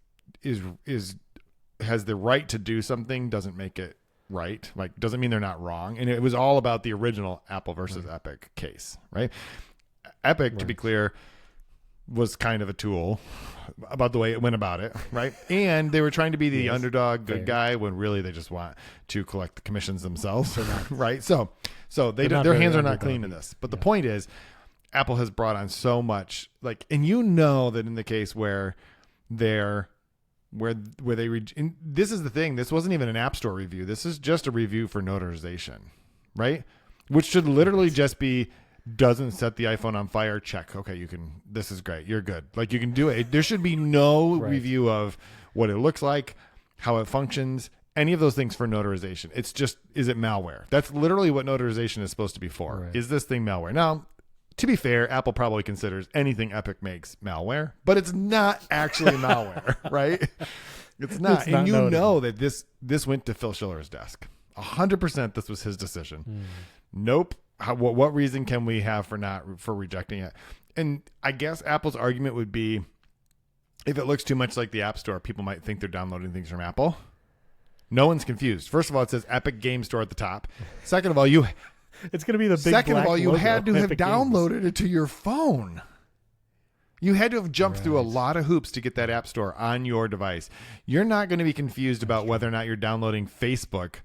the right to do something doesn't make it right. Like, doesn't mean they're not wrong. And it was all about the original Apple versus Epic case, right? Epic, to be clear, was kind of a tool about the way it went about it, right? And they were trying to be the underdog good guy when really they just want to collect the commissions themselves, right? So their hands are not clean in this. But the point is, Apple has brought on so much, like, and that in the case where they and this is the thing. This wasn't even an App Store review. This is just a review for notarization, right? Which should literally just be doesn't set the iPhone on fire. Check. Okay, you can. This is great. You're good. Like you can do it. There should be no review of what it looks like, how it functions, any of those things for notarization. It's just, is it malware? That's literally what notarization is supposed to be for. Right. Is this thing malware? Now, to be fair, Apple probably considers anything Epic makes malware, but it's not actually malware, right? It's not. And you know that this went to Phil Schiller's desk. 100% this was his decision. Nope. What reason can we have for rejecting it? And I guess Apple's argument would be, if it looks too much like the App Store, people might think they're downloading things from Apple. No one's confused. First of all, it says Epic Game Store at the top. Second of all, it's going to be the big. Second of all, you had to have Epic downloaded Games. it to your phone. You had to have jumped through a lot of hoops to get that App Store on your device. You're not going to be confused about whether or not you're downloading Facebook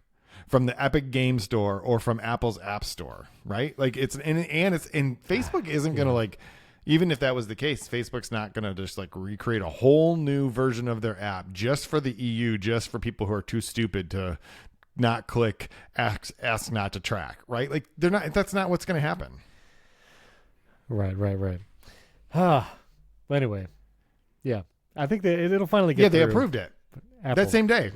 from the Epic Game Store or from Apple's App Store, right? Like Facebook isn't going to like, even if that was the case, Facebook's not going to just like recreate a whole new version of their app just for the EU, just for people who are too stupid to not click ask not to track, right? Like that's not what's going to happen. Right. But anyway, yeah, I think it'll finally get through. They approved it. Apple. That same day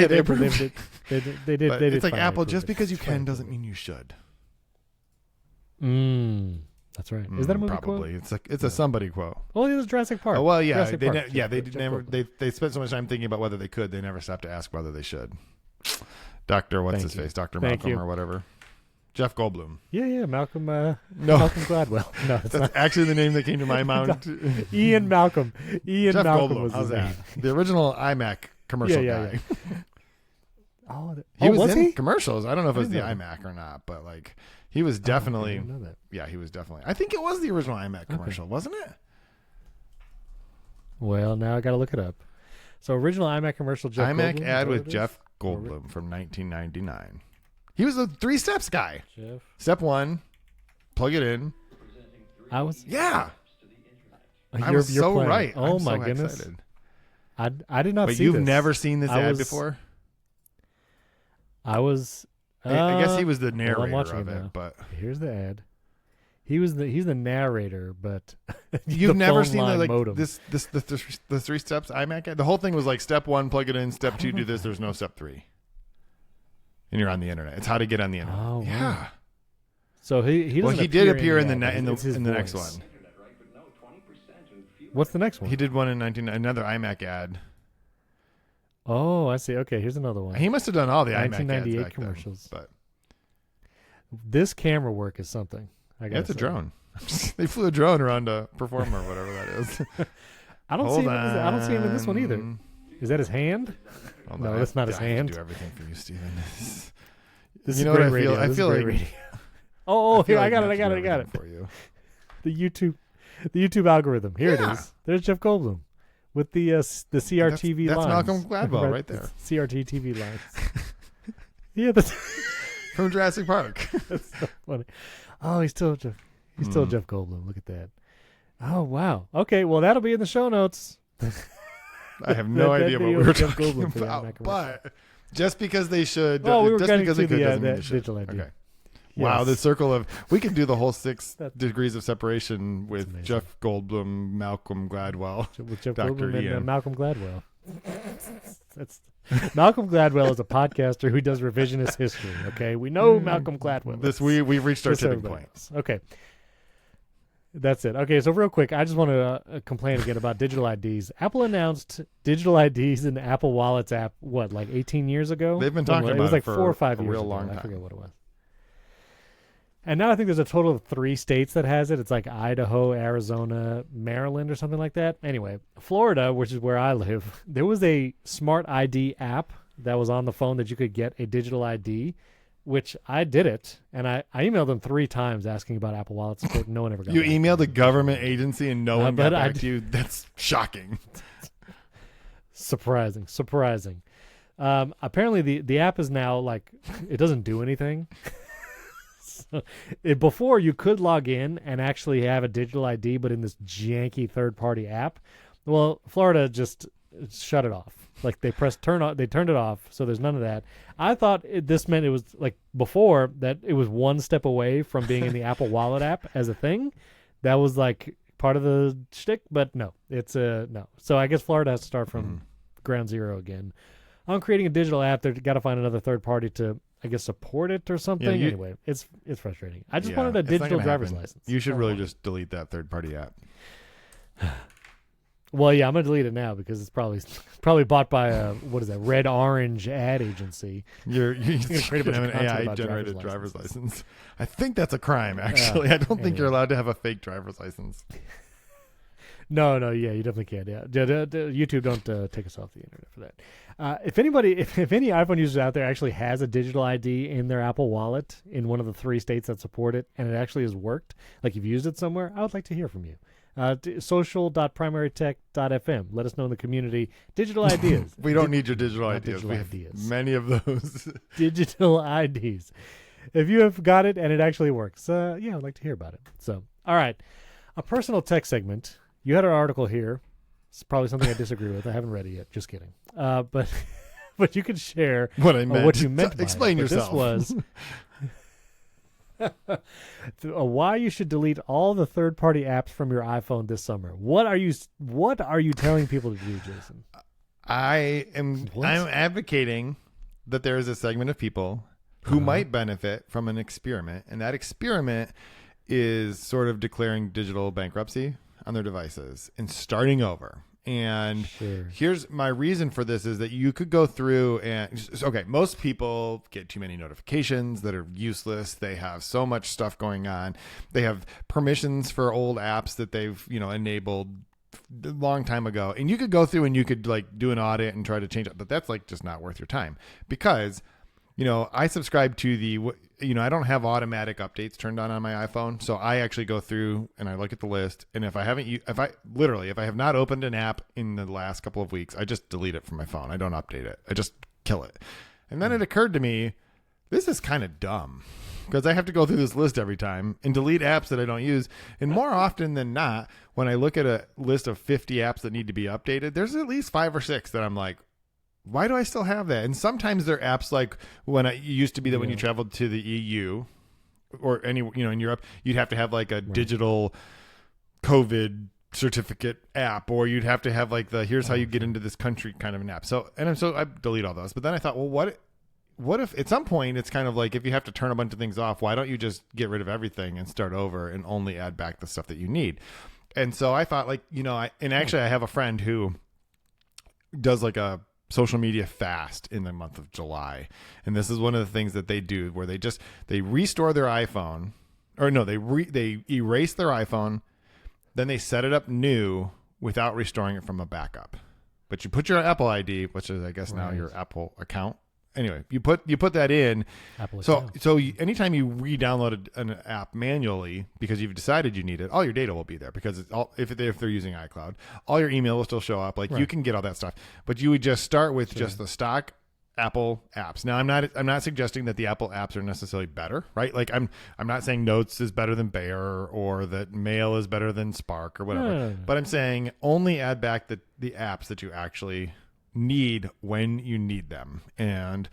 they approved it. They did. But it's like Apple, just because you can doesn't mean you should. That's right. Is that a movie probably quote? It's a somebody quote. Well, it was Jurassic Park. Oh, well, yeah, Jurassic Park. they spent so much time thinking about whether they could, they never stopped to ask whether they should. Dr. What's his face? Dr. Malcolm or whatever. Jeff Goldblum. Yeah, Malcolm. Malcolm Gladwell. No, that's not actually the name that came to my mind. Ian Malcolm. Jeff Malcolm Goldblum. Was his name. The original iMac commercial guy. He was in he? commercials. I don't know if it was the iMac or not, but like he was definitely. I didn't know that. Yeah, he was definitely. I think it was the original iMac commercial, wasn't it? Well, now I got to look it up. So original iMac commercial. Jeff iMac Goldblum, ad with Jeff Goldblum from 1999. He was a 3 steps guy. Jeff. Step 1, plug it in. I was. Yeah. I was so playing. right. Oh I'm my so goodness. Excited. I did not but see you've this. never seen this ad before? I was. I guess he was the narrator I'm watching of it it, now. but here's the ad. He's the narrator, but you've never seen the 3 steps iMac ad. The whole thing was like step 1, plug it in. Step 2, do this. There's no step 3, and you're on the internet. It's how to get on the internet. Oh, yeah. Wow. So he doesn't. Well, he did appear in the next one. What's the next one? He did one in another iMac ad. Oh, I see. Okay, here's another one. He must have done all the iMac ads 1998 back commercials. then, but This camera work is something. yeah, it's a drone. They flew a drone around a performer, whatever that is. I don't see him in this one either. Is that his hand? Hold No, on, that's not his I have to hand. do everything for you, Steven. This You is know what great I feel? radio. I This is feel great like- radio. Oh, feel here, I like got I it. have to do I got everything it. for you. The YouTube algorim. Here it Yeah. is. There's Jeff Goldblum with the CRTV That's lines. Malcolm Gladwell right there. The CRT TV lines. Yeah, that's From Jurassic Park. That's so funny. Oh, he's still Jeff Goldblum. Look at that. Oh, wow. Okay, well, that'll be in the show notes. I have no That idea what video we were of Jeff talking Goldblum for that about, Mac commercial. but just because they should, Oh, we were just getting because to they could the, doesn't mean that they should. digital ID. Okay. Wow, Yes. the circle of we can do the whole 6 That- degrees of separation with amazing. Jeff Goldblum, Malcolm Gladwell. With Jeff Dr. Goldblum and Ian. Malcolm Gladwell. That's Malcolm Gladwell is a podcaster who does revisionist history. Okay, we know Malcolm Gladwell. This we've reached our Just tipping everybody point. knows. Okay, that's it. Okay, so real quick, I just want to complain again about digital IDs. Apple announced digital IDs in the Apple Wallets app. What, like 18 years ago? They've been talking It about was like for 4 or 5 a years real ago. long I time. forget what it was. And now I think there's a total of 3 states that has it. It's like Idaho, Arizona, Maryland, or something like that. Anyway, Florida, which is where I live, there was a smart ID app that was on the phone that you could get a digital ID, which I did it. And I emailed them 3 times asking about Apple Wallet support. No one ever got You back. emailed a government agency and no one but got I back to you. That's shocking. Surprising. Apparently, the app is now like, it doesn't do anything. So, before you could log in and actually have a digital ID, but in this janky third-party app. Well, Florida just shut it off. Like they pressed turn on, they turned it off, so there's none of that. I thought this meant it was like before that it was one step away from being in the Apple Wallet app as a thing. That was like part of the shtick, but no, it's no. So I guess Florida has to start from ground zero again. On creating a digital app, they've got to find another third party to, I guess, support it or something. Anyway, it's frustrating. I just wanted a it's not digital gonna driver's happen. license. You should That's really all I want. just delete that third-party app. Well, yeah, I'm gonna delete it now because it's probably bought by a what is that red orange ad agency. You're gonna create a bunch have of an content AI about generated driver's driver's license. I think that's a crime. Actually, I don't think you're anyway. allowed to have a fake driver's license. No, yeah, you definitely can't. Yeah, YouTube don't take us off the internet for that. If any iPhone users out there actually has a digital ID in their Apple Wallet in one of the 3 states that support it, and it actually has worked, like you've used it somewhere, I would like to hear from you. Social.primarytech.fm. Let us know in the community. Digital ideas. We don't need your digital not ideas. digital We have ideas. many of those. Digital IDs. If you have got it and it actually works, yeah, I'd like to hear about it. So, all right. A personal tech segment. You had an article here. It's probably something I disagree with. I haven't read it yet. Just kidding. But you could share What I meant. what you meant by Explain it. But yourself. This was why you should delete all the third-party apps from your iPhone this summer. What are you telling people to do, Jason? I'm advocating that there is a segment of people who might benefit from an experiment, and that experiment is sort of declaring digital bankruptcy on their devices and starting over. And here's my reason for this is that you could go through and, okay, most people get too many notifications that are useless. They have so much stuff going on. They have permissions for old apps that they've, enabled a long time ago. And you could go through and you could like do an audit and try to change it, but that's like just not worth your time because I subscribe to I don't have automatic updates turned on my iPhone. So I actually go through and I look at the list. And if I have not opened an app in the last couple of weeks, I just delete it from my phone. I don't update it. I just kill it. And then it occurred to me, this is kind of dumb because I have to go through this list every time and delete apps that I don't use. And more often than not, when I look at a list of 50 apps that need to be updated, there's at least 5 or 6 that I'm like, why do I still have that? And sometimes they're apps like when it used to be that when you traveled to the EU or any, in Europe, you'd have to have like a digital COVID certificate app, or you'd have to have like here's how you get into this country kind of an app. So I delete all those. But then I thought, well, what if at some point it's kind of like if you have to turn a bunch of things off, why don't you just get rid of everything and start over and only add back the stuff that you need? And so I thought and actually I have a friend who does like a social media fast in the month of July. And this is one of the things that they do where they restore their iPhone, or no, they erase their iPhone, then they set it up new without restoring it from a backup. But you put your Apple ID, which is I guess now your Apple account. Anyway, you put that in. Apple account. So anytime you re-download an app manually because you've decided you need it, all your data will be there because it's all, if they're using iCloud, all your email will still show up. Like you can get all that stuff, but you would just start with just the stock Apple apps. Now I'm not suggesting that the Apple apps are necessarily better, right? Like I'm not saying Notes is better than Bear or that Mail is better than Spark or whatever. But I'm saying only add back the apps that you actually need when you need them. And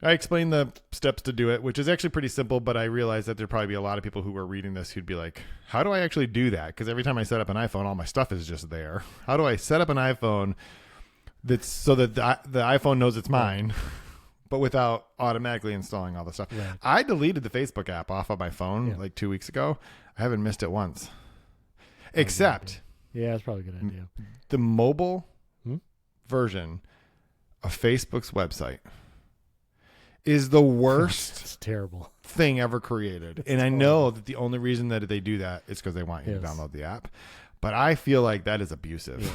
I explained the steps to do it, which is actually pretty simple, but I realized that there'd probably be a lot of people who are reading this who'd be like, how do I actually do that? Because every time I set up an iPhone, all my stuff is just there. How do I set up an iPhone that's so that the iPhone knows it's mine, but without automatically installing all the stuff? Right. I deleted the Facebook app off of my phone like 2 weeks ago. I haven't missed it once. Except that's probably a good idea. The mobile version of Facebook's website is the worst It's terrible thing ever created. And I know that the only reason that they do that is because they want you to download the app. But I feel like that is abusive. Yeah.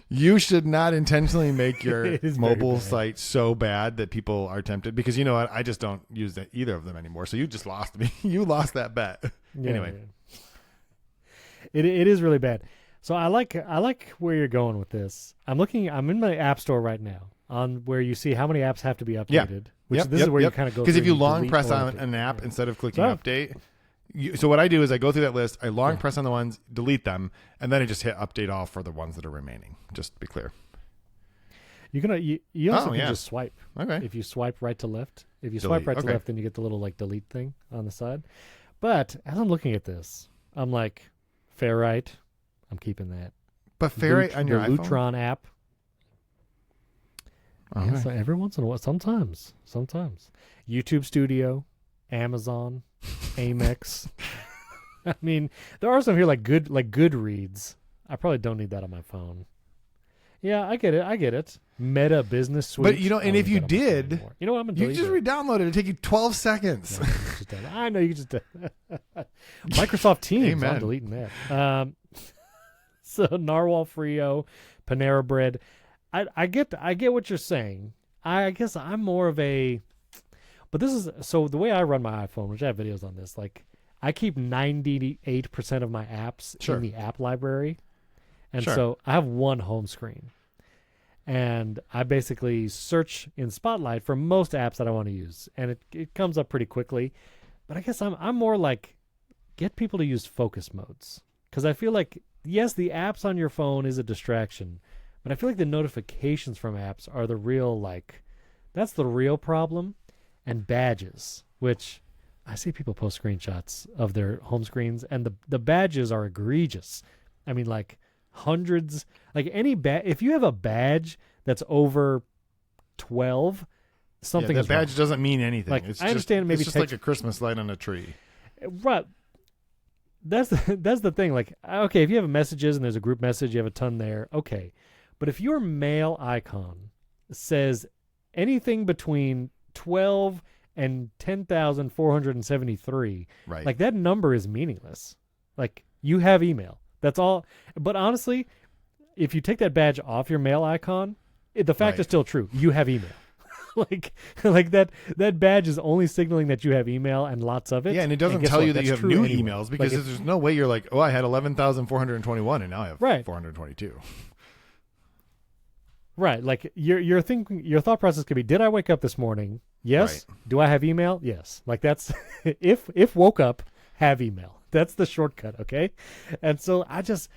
You should not intentionally make your mobile site so bad that people are tempted, because you know what? I just don't use either of them anymore. So you just lost me. You lost that bet. Anyway. Yeah. It is really bad. So I like where you're going with this. I'm in my app store right now on where you see how many apps have to be updated. This is where you kind of go. Because if you long press on an app instead of clicking update, so what I do is I go through that list, I long press on the ones, delete them, and then I just hit update all for the ones that are remaining. Just to be clear. You also can just swipe. Okay. If you swipe right to left, swipe right to left, then you get the little like delete thing on the side. But as I'm looking at this, I'm like, Fairlight, I'm keeping that. But Fairlight on your iPhone? Lutron app. Okay. Yeah, so every once in a while, sometimes. YouTube Studio, Amazon, Amex. I mean, there are some here like Goodreads. I probably don't need that on my phone. Yeah, I get it. Meta Business Suite. But and if you did, you know what I'm gonna do? You just re-download it. It'd take you 12 seconds. No, I know you can just Microsoft Teams. Amen. I'm deleting that. So Narwhal Frio, Panera Bread. I get what you're saying. I guess I'm more of a, but this is so the way I run my iPhone, which I have videos on this. Like I keep 98% of my apps in the app library, and so I have one home screen, and I basically search in Spotlight for most apps that I want to use, and it comes up pretty quickly. But I guess I'm more like get people to use focus modes, because I feel like yes, the apps on your phone is a distraction. But I feel like the notifications from apps are the real, that's the real problem. And badges, which I see people post screenshots of their home screens, and the badges are egregious. I mean, like hundreds, like if you have a badge that's over 12, something is that badge wrong. doesn't mean anything. Like, it's I understand maybe it's just like a Christmas light on a tree. Right. That's the thing. Like, okay, if you have messages and there's a group message, you have a ton there. Okay. But if your mail icon says anything between 12 and 10,473, right, like that number is meaningless. Like you have email. That's all. But honestly, if you take that badge off your mail icon, the fact is still true. You have email. like that badge is only signaling that you have email and lots of it. Yeah, and it doesn't tell you that you have new emails, because there's no way you're like, oh, I had 11,421 and now I have 422. Right, like your thought process could be: did I wake up this morning? Yes. Right. Do I have email? Yes. Like that's if woke up, have email. That's the shortcut. Okay, and so here's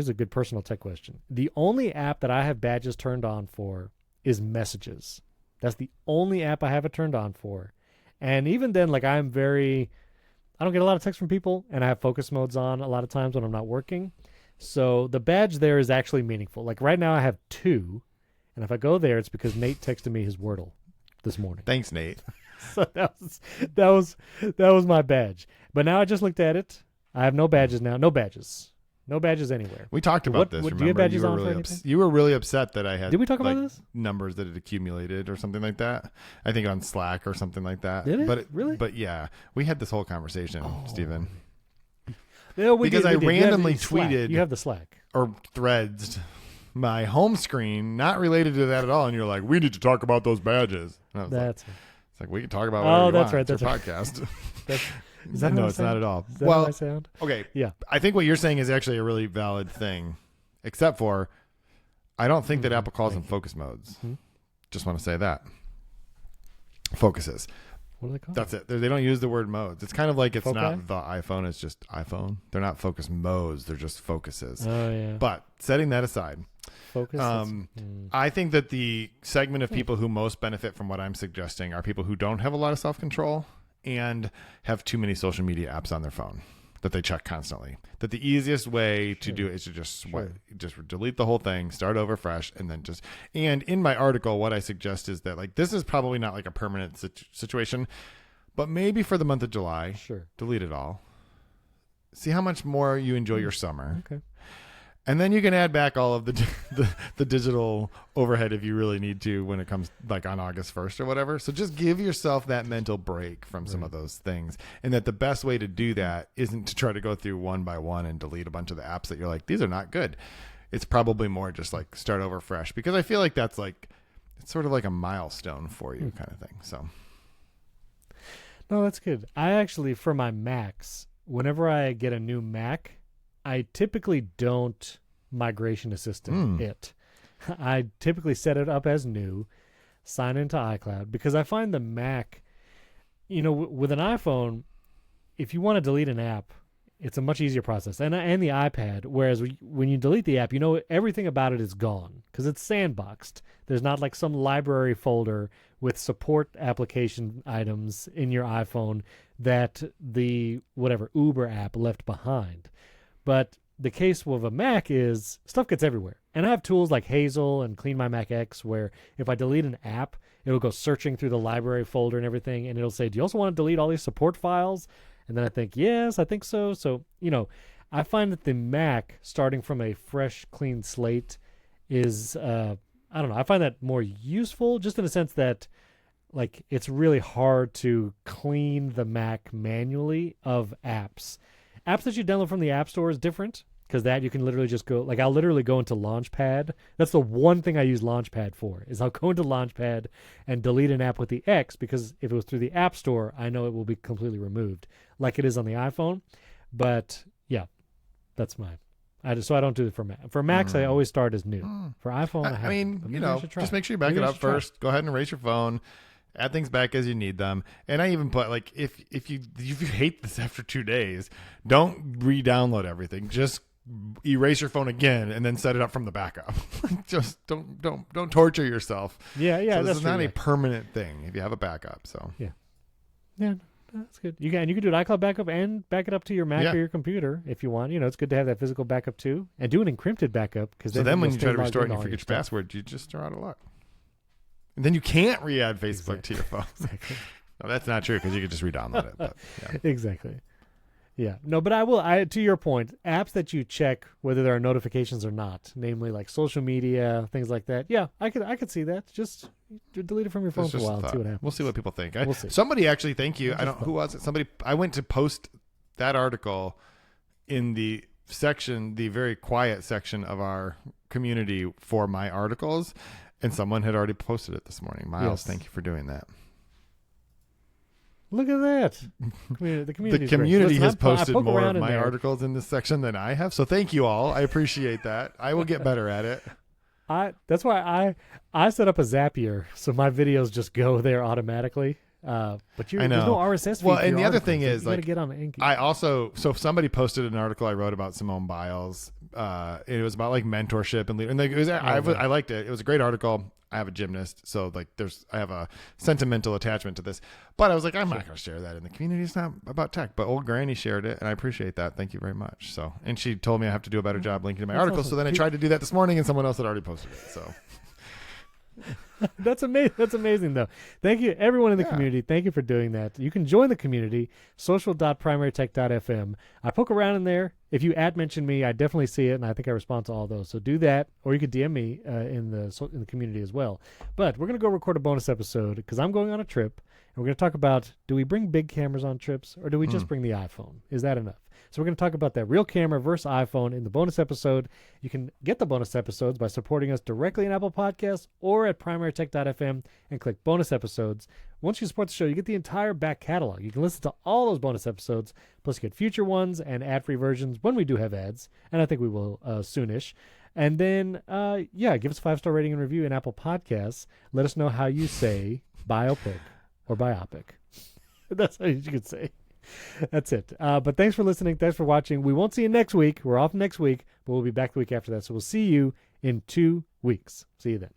a good personal tech question. The only app that I have badges turned on for is Messages. That's the only app I have it turned on for, and even then, like I don't get a lot of text from people, and I have focus modes on a lot of times when I'm not working. So the badge there is actually meaningful. Like right now I have 2, and if I go there, it's because Nate texted me his Wordle this morning. Thanks, Nate. So that was my badge. But now I just looked at it. I have no badges now. No badges. No badges anywhere. We talked about this. Do you have remember? badges on for anything? You were really upset that I had. Did we talk about this? Numbers that had accumulated or something like that? I think on Slack or something like that. Did it? But Really? But yeah, we had this whole conversation, Stephen. Yeah, Because I randomly tweeted. You have the Slack. Or threads my home screen, not related to that at all. And you're like, we need to talk about those badges. And I was That's it's like, we can talk about whatever you that's want. right. It's That's your podcast. Is that no, how I it's sound? not at all. Is that how I sound? Okay. Yeah. I think what you're saying is actually a really valid thing, except for I don't think that Apple calls them focus modes. Just want to say that. Focuses. What are they called? That's it. They don't use the word modes. It's kind of like it's Foci? not the iPhone. It's just iPhone. They're not focus modes. They're just focuses. Oh, yeah. But setting that aside, Focus. I think that the segment of people who most benefit from what I'm suggesting are people who don't have a lot of self-control and have too many social media apps on their phone that they check constantly. That the easiest way to do it is to just delete the whole thing, start over fresh, and then and in my article, what I suggest is that like this is probably not like a permanent situation, but maybe for the month of July, delete it all. See how much more you enjoy your summer. Okay. And then you can add back all of the digital overhead if you really need to when it comes like on August 1st or whatever. So just give yourself that mental break from some of those things. And that the best way to do that isn't to try to go through one by one and delete a bunch of the apps that you're like, these are not good. It's probably more just like start over fresh, because I feel like that's like, it's sort of like a milestone for you kind of thing. So. No, that's good. I actually, for my Macs, whenever I get a new Mac, I typically don't migration assistant it. I typically set it up as new, sign into iCloud, because I find the Mac, with an iPhone, if you want to delete an app, it's a much easier process. And the iPad, whereas when you delete the app, everything about it is gone because it's sandboxed. There's not like some library folder with support application items in your iPhone that the Uber app left behind. But the case with a Mac is stuff gets everywhere. And I have tools like Hazel and Clean My Mac X where if I delete an app, it'll go searching through the library folder and everything, and it'll say, do you also want to delete all these support files? And then I think, yes, I think so. So, I find that the Mac, starting from a fresh, clean slate, is, I don't know, I find that more useful just in a sense that, like, it's really hard to clean the Mac manually of apps. Apps that you download from the App Store is different because that you can literally just go, like I'll literally go into Launchpad. That's the one thing I use Launchpad for, is I'll go into Launchpad and delete an app with the X, because if it was through the App Store, I know it will be completely removed like it is on the iPhone. But yeah, that's mine. So I don't do it for Mac. For Macs, I always start as new. For iPhone, I have just make sure you back it up first. Go ahead and erase your phone. Add things back as you need them. And I even put, like, if you hate this after 2 days, don't re-download everything. Just erase your phone again and then set it up from the backup. Just don't torture yourself. Yeah, So this that's is not true, a permanent thing if you have a backup. So yeah, that's good. You can do an iCloud backup and back it up to your Mac or your computer if you want. It's good to have that physical backup too, and do an encrypted backup, because then when you try to restore it and you forget your password, you just are out of luck. And then you can't re-add Facebook to your phone. Exactly. No, that's not true, because you could just re-download it. But, yeah. Exactly. Yeah. No, but to your point, apps that you check whether there are notifications or not, namely like social media, things like that. Yeah, I could see that. Just delete it from your phone for a while and see what happens. We'll see what people think. We'll see. Somebody actually, thank you. Who was it? I went to post that article in the section, the very quiet section of our community for my articles. And someone had already posted it this morning. Miles, thank you for doing that. Look at that. The community has posted more of my articles in this section than I have. So thank you all. I appreciate that. I will get better at it. That's why I set up a Zapier so my videos just go there automatically. But there's no RSS feed. Well, and the other thing is, you gotta get on Anki. So somebody posted an article I wrote about Simone Biles. It was about like mentorship and I liked it. It was a great article. I have a gymnast, so like I have a sentimental attachment to this. But I was like, I'm not going to share that in the community. It's not about tech. But old Granny shared it, and I appreciate that. Thank you very much. So, and she told me I have to do a better job linking to my article. Awesome. So then I tried to do that this morning, and someone else had already posted it. So. That's amazing. That's amazing, though. Thank you, everyone in the community. Thank you for doing that. You can join the community, social.primarytech.fm. I poke around in there. If you mention me, I definitely see it, and I think I respond to all those. So do that, or you could DM me in the community as well. But we're going to go record a bonus episode because I'm going on a trip, and we're going to talk about, do we bring big cameras on trips, or do we just bring the iPhone? Is that enough? So we're going to talk about that real camera versus iPhone in the bonus episode. You can get the bonus episodes by supporting us directly in Apple Podcasts or at primarytech.fm and click bonus episodes. Once you support the show, you get the entire back catalog. You can listen to all those bonus episodes, plus you get future ones and ad-free versions when we do have ads, and I think we will soonish. And then, give us a 5-star rating and review in Apple Podcasts. Let us know how you say biopic or biopic. That's how you could say. That's it. But thanks for listening. Thanks for watching. We won't see you next week. We're off next week, but we'll be back the week after that. So we'll see you in 2 weeks. See you then.